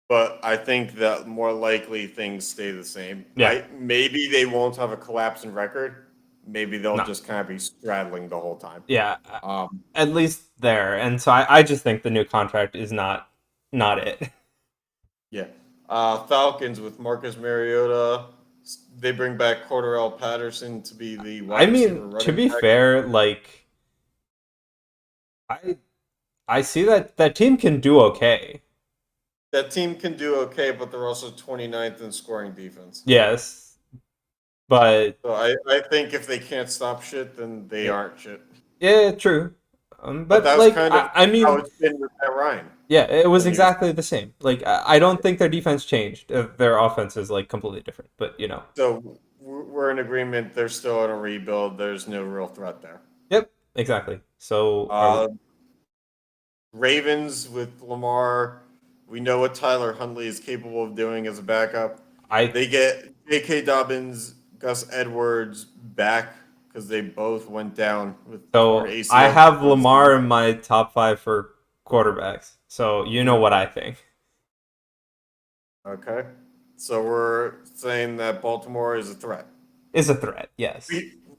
but I think that more likely things stay the same.
Yeah.
Maybe they won't have a collapse in record. Maybe they'll
No.
just kind of be straddling the whole time.
Yeah.
Um,
At least there. And so I just think the new contract is not it.
yeah. Falcons with Marcus Mariota. They bring back Cordarrelle Patterson to be the
I
wide receiver
mean, to
running
be
back.
fair, like I I see that team can do okay.
That team can do okay, but they're also 29th in scoring defense.
Yes. But
So I think if they can't stop shit, then they
yeah,
aren't shit.
yeah, true.
But
But
that's
like
kind of
I
how
mean,
it's been with Matt Ryan.
yeah, it was
When he was
exactly the same. Like I don't think their defense changed. Their offense is like completely different. But
so we're in agreement. They're still in a rebuild. There's no real threat there.
yep, exactly. So
Uh, Ravens with Lamar. We know what Tyler Huntley is capable of doing as a backup.
I
They get J.K. Dobbins, Gus Edwards back because they both went down with torn
so I
ACL.
have Lamar in my top 5 for quarterbacks. So you know what I think.
Okay. So we're saying that Baltimore is a threat.
Is a threat, yes.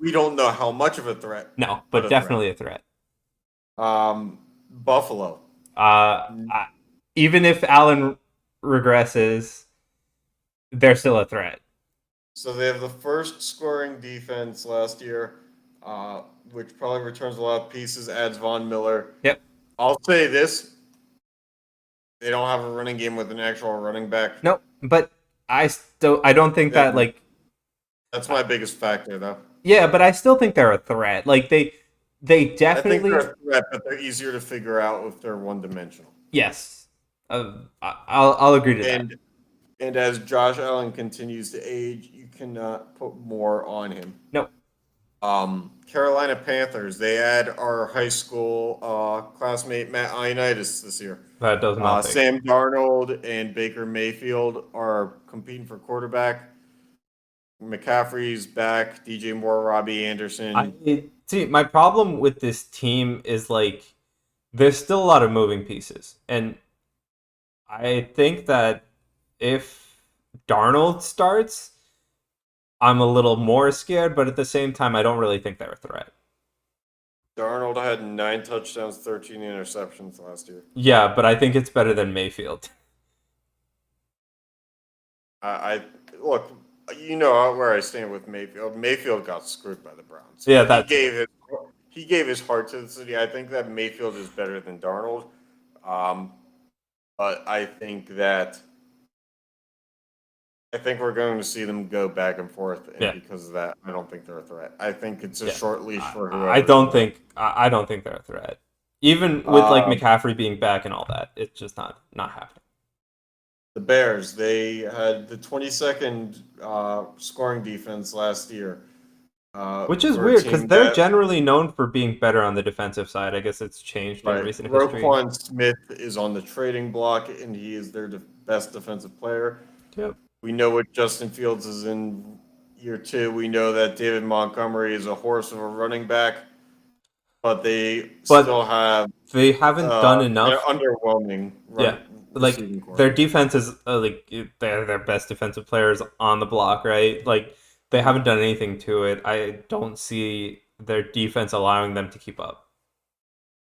We don't know how much of a threat,
No,
but
but
a threat.
definitely a threat.
Buffalo.
Even if Allen regresses, they're still a threat.
So they have the first scoring defense last year, which probably returns a lot of pieces, adds Von Miller.
Yep.
I'll say this. They don't have a running game with an actual running back.
Nope. But I don't think that like
That's my biggest factor though.
yeah, but I still think they're a threat. Like they
I think
definitely
they're a threat, but they're easier to figure out if they're one dimensional.
yes. I'll agree to that.
And as Josh Allen continues to age, you cannot put more on him.
Nope.
Carolina Panthers, they add our high school classmate Matt Ioannidis this year.
That does nothing.
Sam Darnold and Baker Mayfield are competing for quarterback. McCaffrey's back. DJ Moore, Robbie Anderson.
See, my problem with this team is like there's still a lot of moving pieces, and I think that if Darnold starts, I'm a little more scared, but at the same time, I don't really think they're a threat.
Darnold had 9 touchdowns, 13 interceptions last year.
Yeah, but I think it's better than Mayfield.
I look, you know where I stand with Mayfield. Mayfield got screwed by the Browns.
Yeah,
He gave his heart to the city. I think that Mayfield is better than Darnold, but I think we're going to see them go back and forth, and
Yeah.
because of that, I don't think they're a threat. I think it's a short leash for whoever.
I don't think they're a threat. Even with like McCaffrey being back and all that, it's just not happening.
The Bears, they had the 22nd scoring defense last year.
Which is
for a
weird
team
because they're
that-
generally known for being better on the defensive side. I guess it's changed in recent history.
Roquan Smith is on the trading block, and he is their best defensive player.
Yep.
We know what Justin Fields is in year 2. We know that David Montgomery is a horse of a running back, but still have
they haven't done enough.
They're underwhelming.
Like their defense is like they're their best defensive players on the block, right? Like they haven't done anything to it. I don't see their defense allowing them to keep up.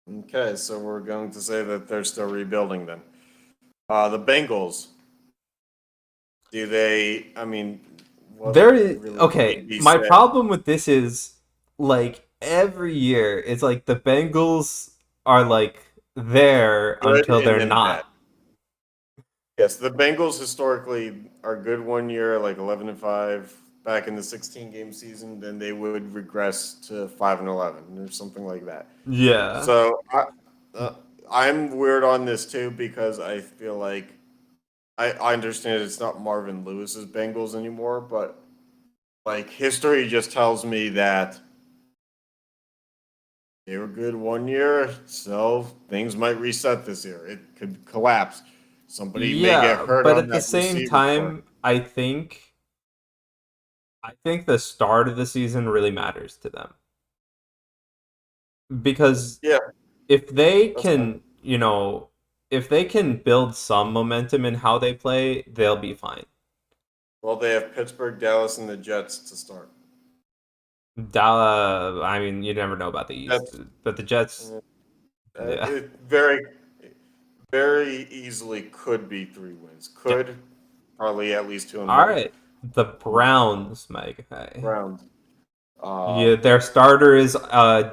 Okay, so we're going to say that they're still rebuilding then. The Bengals. Do they? I mean,
Okay. My problem with this is like every year it's like the Bengals are like there
Good
until
and
they're
then bad.
not.
Yes, the Bengals historically are good one year, like 11-5 back in the 16-game season. Then they would regress to 5-11 or something like that.
Yeah.
So uh, I'm weird on this too because I feel like I understand it's not Marvin Lewis's Bengals anymore, but like history just tells me that they were good one year, so things might reset this year. It could collapse. Somebody may get
Yeah,
hurt
but
on
at the
that
same
receiver core.
time, I think the start of the season really matters to them. Because
Yeah,
if they
that's fine.
can, if they can build some momentum in how they play, they'll be fine.
Well, they have Pittsburgh, Dallas, and the Jets to start.
Dallas, I mean, you never know about the East,
That's
but the Jets, yeah.
it. Very easily could be 3 wins.
Yeah.
Could probably at least two and
All
one.
right. The Browns, Mike. Hey.
Browns.
Yeah, their starter is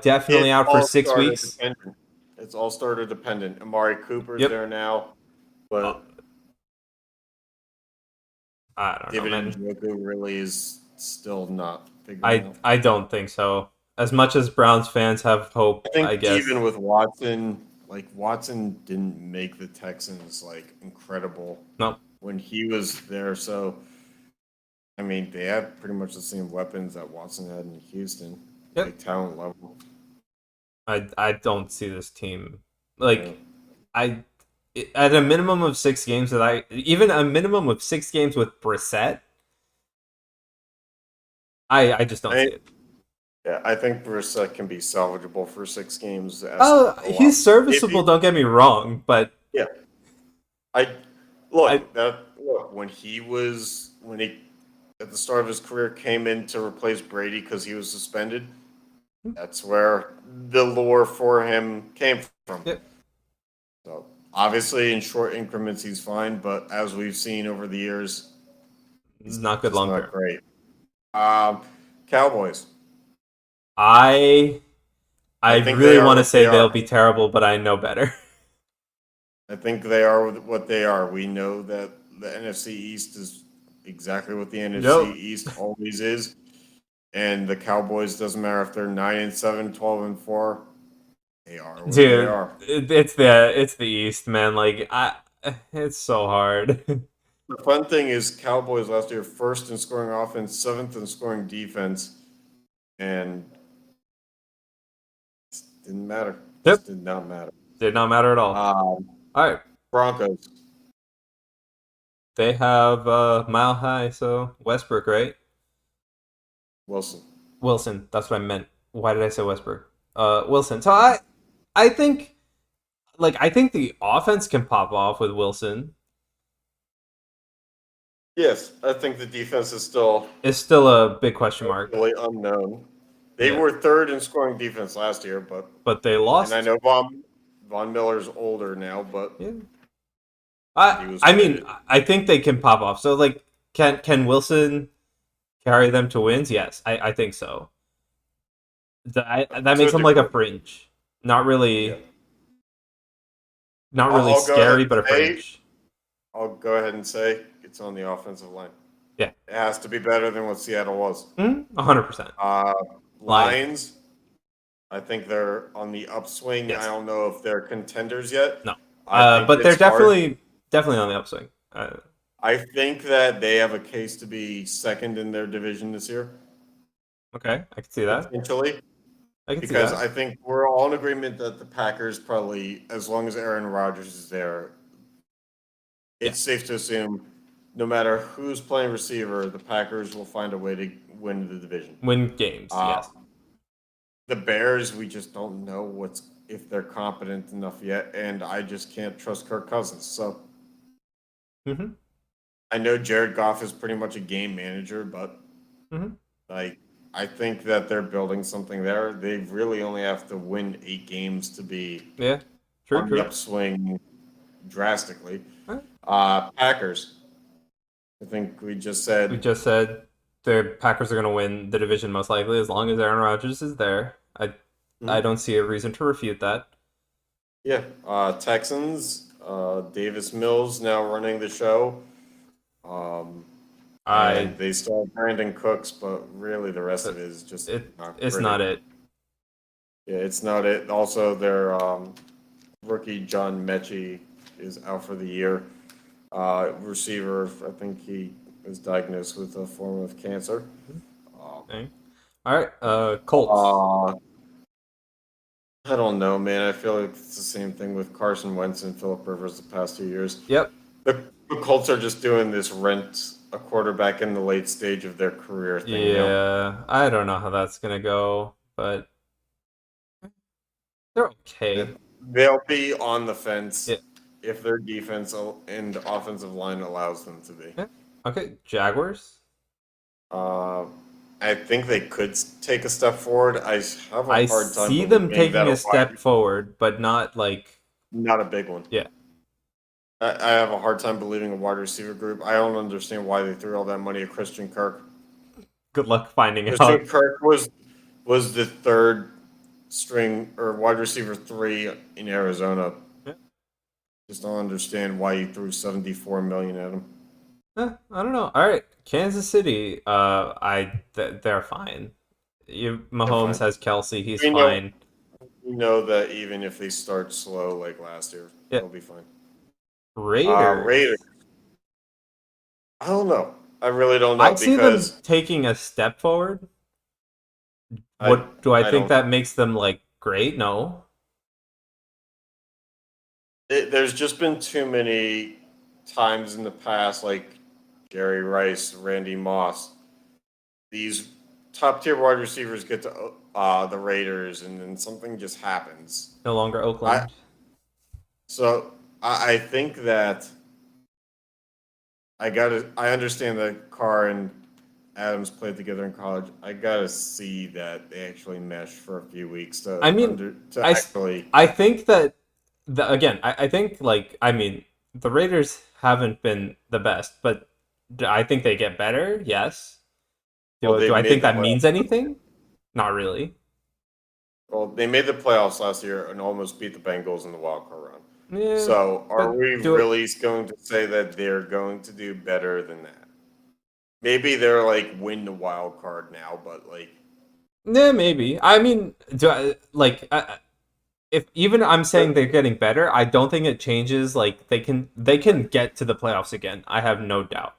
definitely
It's
out for
all
6 weeks.
starter dependent. Amari Cooper's
Yep.
there now,
Uh,
but
I don't know,
David
man.
Njoku really is still not figuring
I
out.
I don't think so. As much as Browns fans have hope,
I think
I guess.
even with Watson, like Watson didn't make the Texans like incredible
No.
when he was there. So I mean, they have pretty much the same weapons that Watson had in Houston,
Yep.
like talent level.
I don't see this team
Yeah.
like I at a minimum of 6 games that I even a minimum of 6 games with Brissett. I just don't
I,
see it.
yeah, I think Brissett can be salvageable for 6 games.
Oh,
A lot.
he's
If
serviceable.
he,
Don't get me wrong, but
yeah, I
I
look when he at the start of his career came in to replace Brady because he was suspended. That's where the lure for him came from.
yep,
So obviously, in short increments, he's fine, but as we've seen over the years, he's
not good
just
long
not
term.
great. Cowboys.
I I
I think they
really
are
want to
what they
say they'll
are.
be terrible, but I know better.
I think they are what they are. We know that the NFC East is exactly what the NFC
Nope.
East always is. And the Cowboys, doesn't matter if they're 9-7, 12-4, they are what they
Dude,
are.
it's the East, man. Like it's so hard.
The fun thing is, Cowboys last year, first in scoring offense, seventh in scoring defense, and it didn't matter.
Yep,
Just did not matter.
did not matter at all.
Um,
All right,
Broncos.
they have Mile High, so Westbrook, right?
Wilson.
Wilson. That's what I meant. Why did I say Westbrook? Wilson. So I think the offense can pop off with Wilson.
Yes, I think the defense is still
It's still a big question mark.
really unknown. They
Yeah,
were third in scoring defense last year,
but they
and I
lost.
know Von Miller's older now, but
Yeah.
he was
I mean,
good.
I think they can pop off. So like, can Wilson carry them to wins? Yes, I think so. That
To a
makes them like a
degree.
fringe. Not
Yeah.
really, not
I'll,
really
I'll go ahead
scary,
and
but a
say
fringe.
I'll go ahead and say it's on the offensive line.
Yeah,
It has to be better than what Seattle was.
100%.
Uh,
Like,
Lions, I think they're on the upswing. I
yes,
don't know if they're contenders yet.
no,
I think
but they're
it's hard.
definitely on the upswing.
I think that they have a case to be second in their division this year,
Okay, I can see that.
potentially.
I can see
Because
that.
I think we're all in agreement that the Packers probably, as long as Aaron Rodgers is there,
Yeah,
it's safe to assume no matter who's playing receiver, the Packers will find a way to win the division.
win games.
Uh,
Yes.
the Bears, we just don't know if they're competent enough yet, and I just can't trust Kirk Cousins. So
hmm
I know Jared Goff is pretty much a game manager, but
hmm
like I think that they're building something there. They really only have to win 8 games to be
Yeah. True.
on the
True.
upswing drastically.
Alright.
Packers. I think we just
We
said
just said the Packers are going to win the division most likely as long as Aaron Rodgers is there. I don't see a reason to refute that.
Yeah, Texans, Davis Mills now running the show.
I
And they still have Brandon Cooks, but really the rest of it is just not
it's
pretty.
not it.
Yeah, it's not it. Also, their rookie John Mechie is out for the year. Receiver, I think he is diagnosed with a form of cancer.
Dang. All right, Colts.
I don't know, man. I feel like it's the same thing with Carson Wentz and Philip Rivers the past 2 years.
Yep.
The Colts are just doing this rent a quarterback in the late stage of their career thing.
Yeah, I don't know how that's gonna go, but they're okay.
They'll be on the fence
Yeah.
if their defense and offensive line allows them to be.
Yeah. Okay, Jaguars.
Uh, I think they could take a step forward. I have a
I
hard time
see them
believing that
taking a step forward, but not like
not a big one.
yeah.
I have a hard time believing a wide receiver group. I don't understand why they threw all that money at Christian Kirk.
Good luck finding out.
Christian Kirk was the third string or wide receiver 3 in Arizona.
Yeah.
Just don't understand why you threw $74 million at him.
I don't know. All right, Kansas City. They're fine. Mahomes
fine.
has Kelsey. He's
We know-
fine.
You know that even if they start slow like last year,
Yeah.
they'll be fine.
Raiders.
Raiders. I don't know. I really don't know
I see them
because
taking a step forward.
I-
What do I
I
think
don't-
that makes them like great? No.
there's just been too many times in the past, like Jerry Rice, Randy Moss. These top tier wide receivers get to the Raiders, and then something just happens.
No longer Oakland.
So I think that I understand that Carr and Adams played together in college. I gotta see that they actually meshed for a few weeks to.
I mean, I think that I think the Raiders haven't been the best, but I think they get better. Yes.
Well,
do I
made
think
the
that means anything? Not really.
Well, they made the playoffs last year and almost beat the Bengals in the wild card round.
Yeah,
So, are
but
we really going to say that they're going to do better than that? Maybe they're like win the wild card now, but like,
yeah, maybe. I mean, if even I'm saying they're getting better, I don't think it changes. Like they can get to the playoffs again. I have no doubt.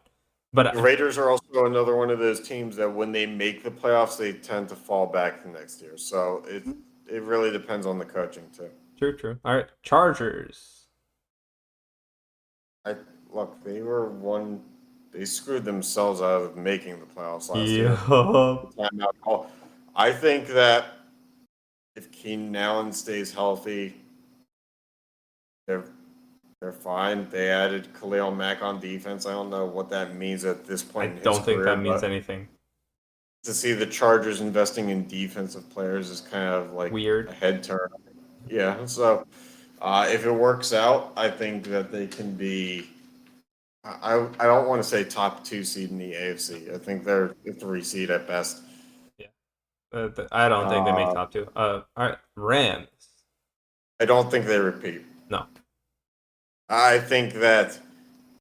But
the Raiders are also another one of those teams that when they make the playoffs, they tend to fall back the next year. So it really depends on the coaching too.
True. All right, Chargers.
Look, they screwed themselves out of making the playoffs last year.
Yeah.
Timeout call. I think that if Keenan Allen stays healthy, they're fine. They added Khalil Mack on defense. I don't know what that means at this
I
point.
don't think that means anything.
To see the Chargers investing in defensive players is kind of like
Weird.
a head turn. Yeah. So if it works out, I think that they can be. I don't want to say top 2 seed in the AFC. I think they're a 3 seed at best.
I don't think they make top 2. All right, Rams.
I don't think they repeat.
No.
I think that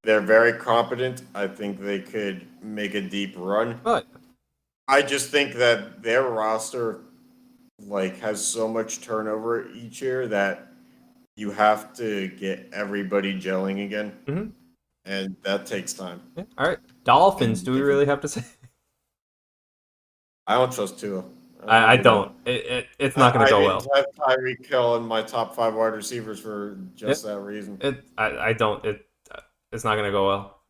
they're very competent. I think they could make a deep run.
But
I just think that their roster has so much turnover each year that you have to get everybody gelling again.
Mhm.
And that takes time.
yeah. All right, Dolphins. Do we really have to say?
I don't trust Tua.
I don't. It's not going to go well.
I have Tyreek Hill in my top 5 wide receivers for just that reason.
I don't. It's not going to go well.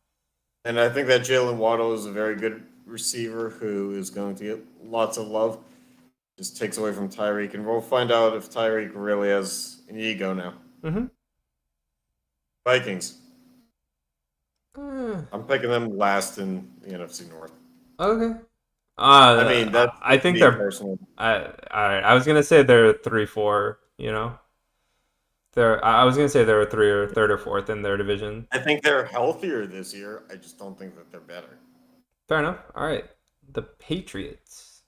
And I think that Jalen Waddle is a very good receiver who is going to get lots of love. Just takes away from Tyreek, and we'll find out if Tyreek really has an ego now.
Mm-hmm.
Vikings. I'm picking them last in the NFC North.
Okay.
I mean, that's
I think
me
they're
personal.
I was gonna say they're 3-4. You know, I was gonna say they're third or fourth in their division.
I think they're healthier this year. I just don't think that they're better.
Fair enough. All right, the Patriots.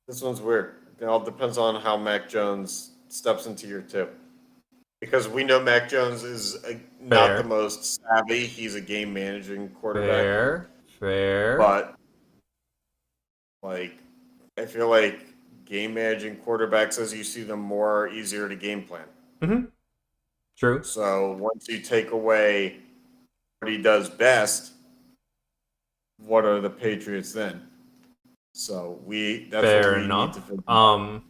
This one's weird. It all depends on how Mac Jones steps into year two. Because we know Mac Jones is not the
Fair.
most savvy. He's a game managing quarterback.
Fair.
But, like, I feel like game managing quarterbacks, as you see them more, are easier to game plan.
Mm-hmm. True.
So once you take away what he does best, what are the Patriots then? So that's
Fair
what we need to
enough.
figure out.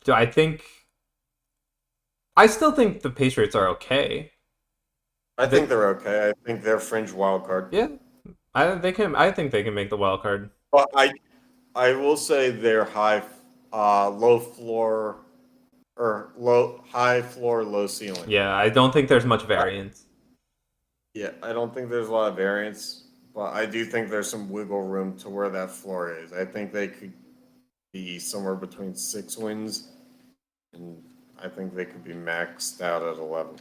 Do I think I still think the Patriots are okay.
I think they're okay. I think they're fringe wild card.
Yeah, they can. I think they can make the wild card.
But I will say they're low floor high floor, low ceiling.
Yeah, I don't think there's much variance.
Yeah, I don't think there's a lot of variance, but I do think there's some wiggle room to where that floor is. I think they could be somewhere between 6 wins, and I think they could be maxed out at 11.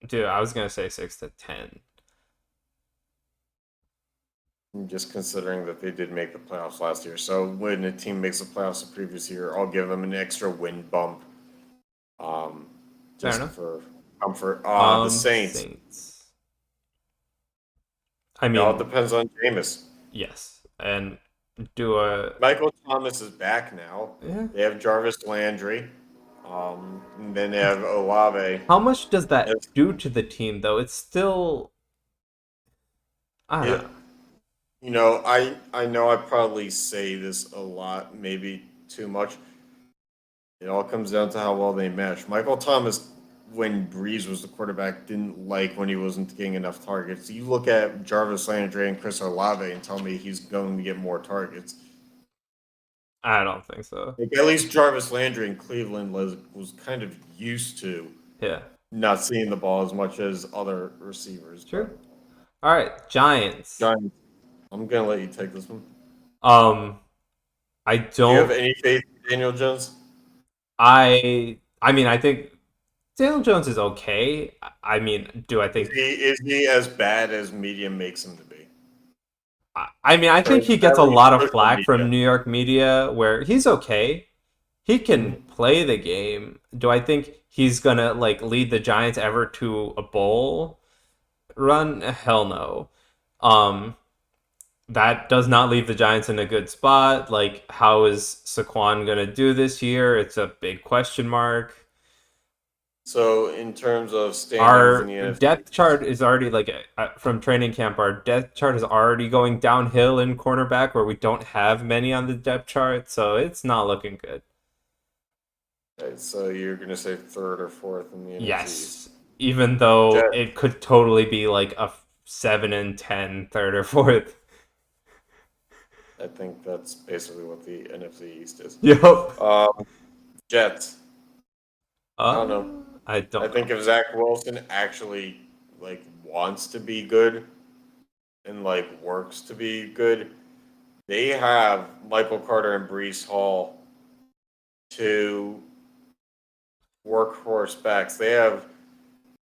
Dude, I was gonna say 6 to 10.
Just considering that they did make the playoffs last year. So when a team makes the playoffs the previous year, I'll give them an extra win bump.
Fair
Just
enough.
for comfort. The Saints.
I
It all
mean,
depends on Jameis.
yes, and do a
Michael Thomas is back now.
yeah.
They have Jarvis Landry. And then they have Olave.
How much does that
Yes.
do to the team, though? It's still I don't
Yeah.
know.
I know I probably say this a lot, maybe too much. It all comes down to how well they mesh. Michael Thomas, when Breeze was the quarterback, didn't like when he wasn't getting enough targets. You look at Jarvis Landry and Chris Olave and tell me he's going to get more targets.
I don't think so.
Like, at least Jarvis Landry in Cleveland was kind of used to
Yeah,
not seeing the ball as much as other receivers.
true. All right, Giants.
Giants, I'm going to let you take this one.
I
Do you have
don't.
any faith in Daniel Jones?
I mean, I think Daniel Jones is okay. I mean, do I think?
Is he as bad as media makes him to be?
I mean, I think he gets a
At least
lot of
social
flack
media.
from New York media where he's okay. He can play the game. Do I think he's gonna like lead the Giants ever to a bowl run? Hell no. Um, that does not leave the Giants in a good spot. Like, how is Saquon gonna do this year? It's a big question mark.
So in terms of standings
Our
in the NFC,
depth chart is already like from training camp. Our depth chart is already going downhill in cornerback, where we don't have many on the depth chart, so it's not looking good.
okay, so you're going to say third or fourth in the NFC
Yes,
East.
even though
Jet-
it could totally be like a 7 and 10, third or fourth.
I think that's basically what the NFC East is.
Yep.
Jets. I don't know.
I don't.
I think if Zach Wilson actually like wants to be good and like works to be good, they have Michael Carter and Brees Hall, two workhorse backs. They have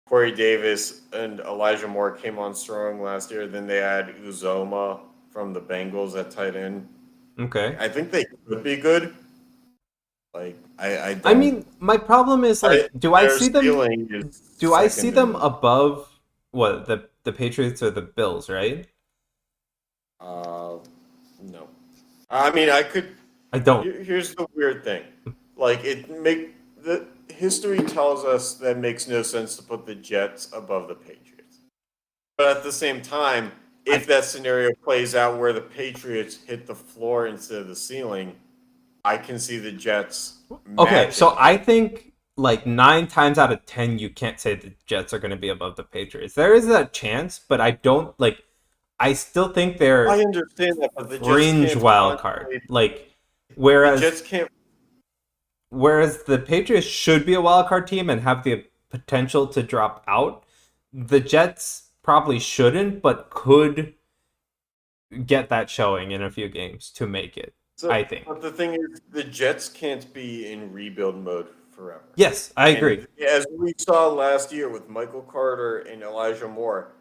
Corey Davis and Elijah Moore came on strong last year. Then they had Uzoma from the Bengals at tight end.
Okay.
I think they could be good. Like I don't,
I mean, my problem is like, do I
their
see them?
ceiling is
Do I see them
secondary.
above what the Patriots or the Bills? Right?
No. I mean, I could.
I don't.
Here's the weird thing. Like the history tells us that it makes no sense to put the Jets above the Patriots. But at the same time, if that scenario plays out where the Patriots hit the floor instead of the ceiling, I can see the Jets.
Okay,
matching.
so I think like 9 times out of 10, you can't say the Jets are going to be above the Patriots. There is that chance, but I don't like. I still think they're
I understand that, but the Jets
fringe
can't
wild card.
constantly-
Like,
The
whereas
Jets can't.
whereas the Patriots should be a wild card team and have the potential to drop out, the Jets probably shouldn't, but could get that showing in a few games to make it.
So,
I think.
But the thing is, the Jets can't be in rebuild mode forever.
Yes, I agree.
And as we saw last year with Michael Carter and Elijah Moore,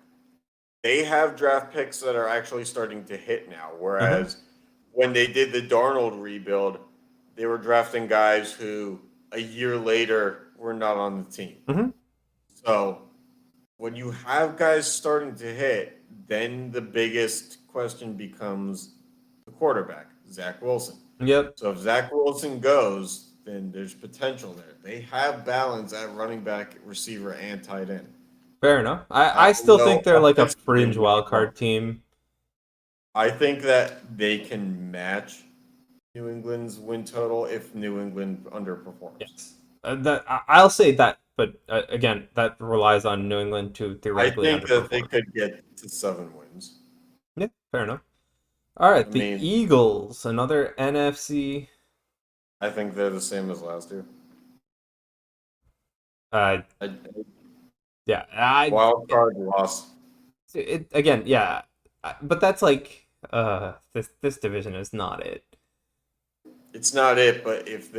they have draft picks that are actually starting to hit now. Whereas when they did the Darnold rebuild, they were drafting guys who a year later were not on the team.
Mhm.
So when you have guys starting to hit, then the biggest question becomes the quarterback, Zach Wilson.
Yep.
So if Zach Wilson goes, then there's potential there. They have balance at running back, receiver, and tight end.
Fair enough.
I
I
don't
still
know
think they're like a
offensively
fringe
what
wild
they want.
card team.
I think that they can match New England's win total if New England underperforms.
Yes. I'll say that, but again, that relies on New England to
I
theoretically
think that they
underperform.
could get to 7 wins.
Yeah, fair enough. All
I
right, the
mean,
Eagles, another NFC.
I think they're the same as last year.
Uh,
I,
yeah,
wild card loss.
it again, yeah, but that's like this division is not it.
It's not it, but if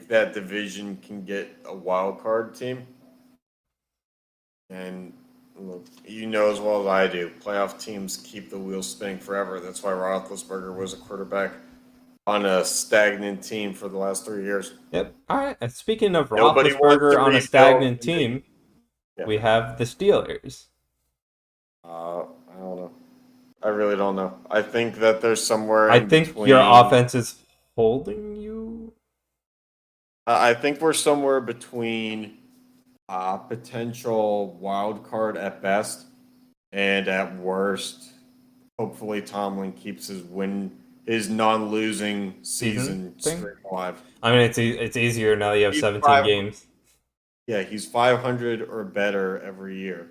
that division can get a wild card team, and look, you know as well as I do, playoff teams keep the wheels spinning forever. That's why Roethlisberger was a quarterback on a stagnant team for the last 3 years.
Yep. All right. And speaking of
Nobody wants
Roethlisberger
to
on a
rebuild.
stagnant team,
Yeah.
we have the Steelers.
I don't know. I really don't know. I think that there's somewhere
I
in
think
between.
your offense is holding you.
I think we're somewhere between potential wild card at best, and at worst, hopefully Tomlin keeps his non-losing
Season
season
thing?
streak alive.
I mean, it's easier now that you have
He's
17
five.
games.
Yeah, he's 500 or better every year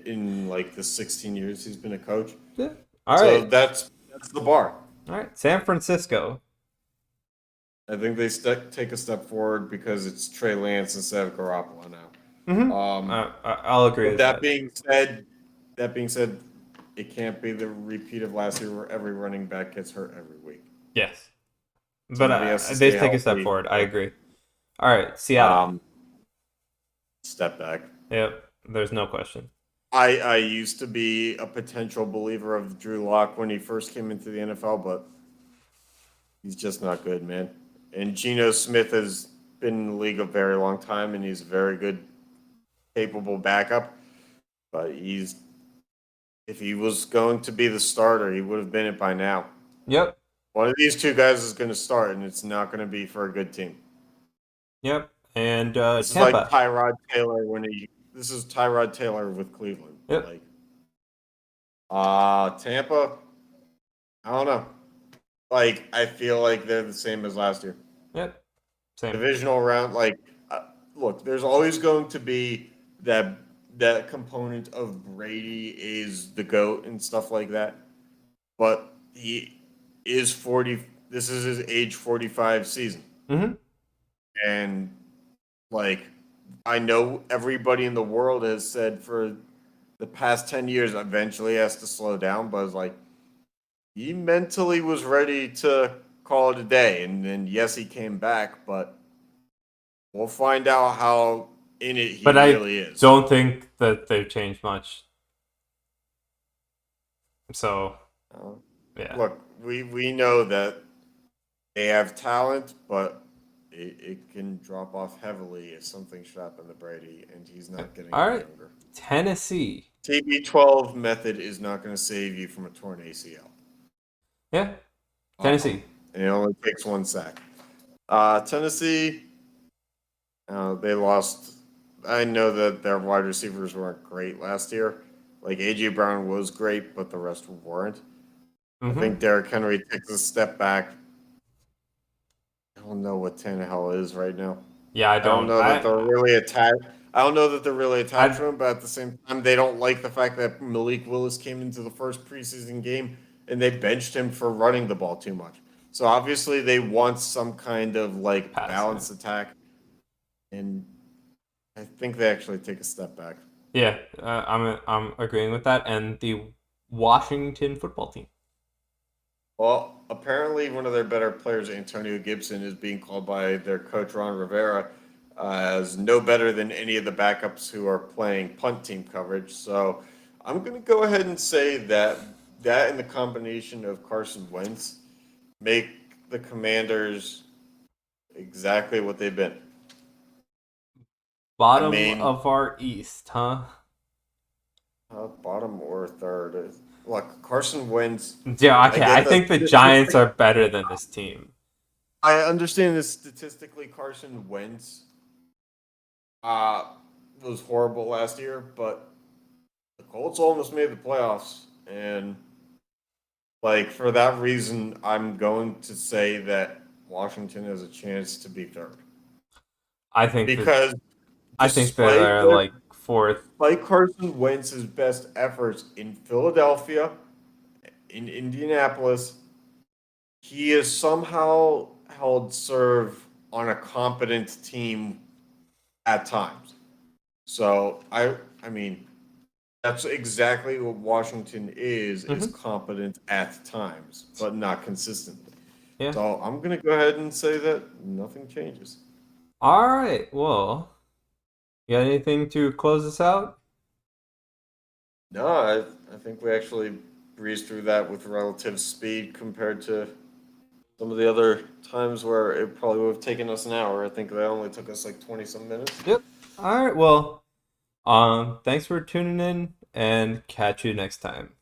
in like the 16 years he's been a coach.
Yeah. All
So
right.
that's the bar.
All right. San Francisco.
I think they take a step forward because it's Trey Lance instead of Garoppolo
Mm-hmm.
now.
I'll agree
But
with
that
that.
being said, it can't be the repeat of last year where every running back gets hurt every week.
Yes. But
Somebody has to
they
stay
take a step
healthy.
forward. I agree. All right. Seattle.
Step back.
Yep. There's no question.
I used to be a potential believer of Drew Lock when he first came into the NFL, but he's just not good, man. And Geno Smith has been in the league a very long time, and he's a very good, capable backup. But if he was going to be the starter, he would have been it by now.
Yep.
One of these two guys is going to start, and it's not going to be for a good team.
Yep. And
This is
Tampa.
like Tyrod Taylor this is Tyrod Taylor with Cleveland.
Yep.
Tampa, I don't know. Like, I feel like they're the same as last year.
Yep. Same.
Divisional round, look, there's always going to be that component of Brady is the GOAT and stuff like that. But he is 40. This is his age 45 season.
Mm-hmm.
And, I know everybody in the world has said for the past 10 years, eventually he has to slow down, but it's like, he mentally was ready to call it a day. And then, yes, he came back, but we'll find out how in it he really is.
Don't think that they've changed much. So, yeah.
Look, we know that they have talent, but it can drop off heavily if something should happen to Brady, and he's not getting
All
any
right.
younger.
Tennessee.
TB12 method is not going to save you from a torn ACL.
Yeah. Tennessee.
And it only takes one sack. Tennessee, they lost. I know that their wide receivers weren't great last year. Like, A.J. Brown was great, but the rest weren't.
Mm-hmm.
I think Derrick Henry takes a step back. I don't know what Tannehill is right now.
Yeah, I don't
know that they're really attached. I don't know that they're really attached to him, but at the same time, they don't like the fact that Malik Willis came into the first preseason game and they benched him for running the ball too much. So obviously, they want some kind of balanced attack, and I think they actually take a step back.
Yeah, I'm agreeing with that. And the Washington football team.
Well, apparently one of their better players, Antonio Gibson, is being called by their coach, Ron Rivera, as no better than any of the backups who are playing punt team coverage. So I'm going to go ahead and say that in the combination of Carson Wentz make the Commanders exactly what they've been.
Bottom
I mean-
of our East, huh?
Bottom or third. Look, Carson Wentz.
Yeah, okay.
get
I
the
think the
statistic-
Giants are better than this team.
I understand that statistically Carson Wentz was horrible last year, but the Colts almost made the playoffs, and like for that reason, I'm going to say that Washington has a chance to be third
I think
because
I think
despite
they're
their-
like fourth.
despite Carson Wentz's best efforts in Philadelphia, in Indianapolis, he has somehow held serve on a competent team at times. So I mean, that's exactly what Washington is competent at times, but not consistently.
Yeah.
So I'm gonna go ahead and say that nothing changes.
All right. Well, you got anything to close us out?
No, I think we actually breezed through that with relative speed compared to some of the other times where it probably would have taken us an hour. I think they only took us like 20 some minutes.
Yep. All right. Well, thanks for tuning in and catch you next time.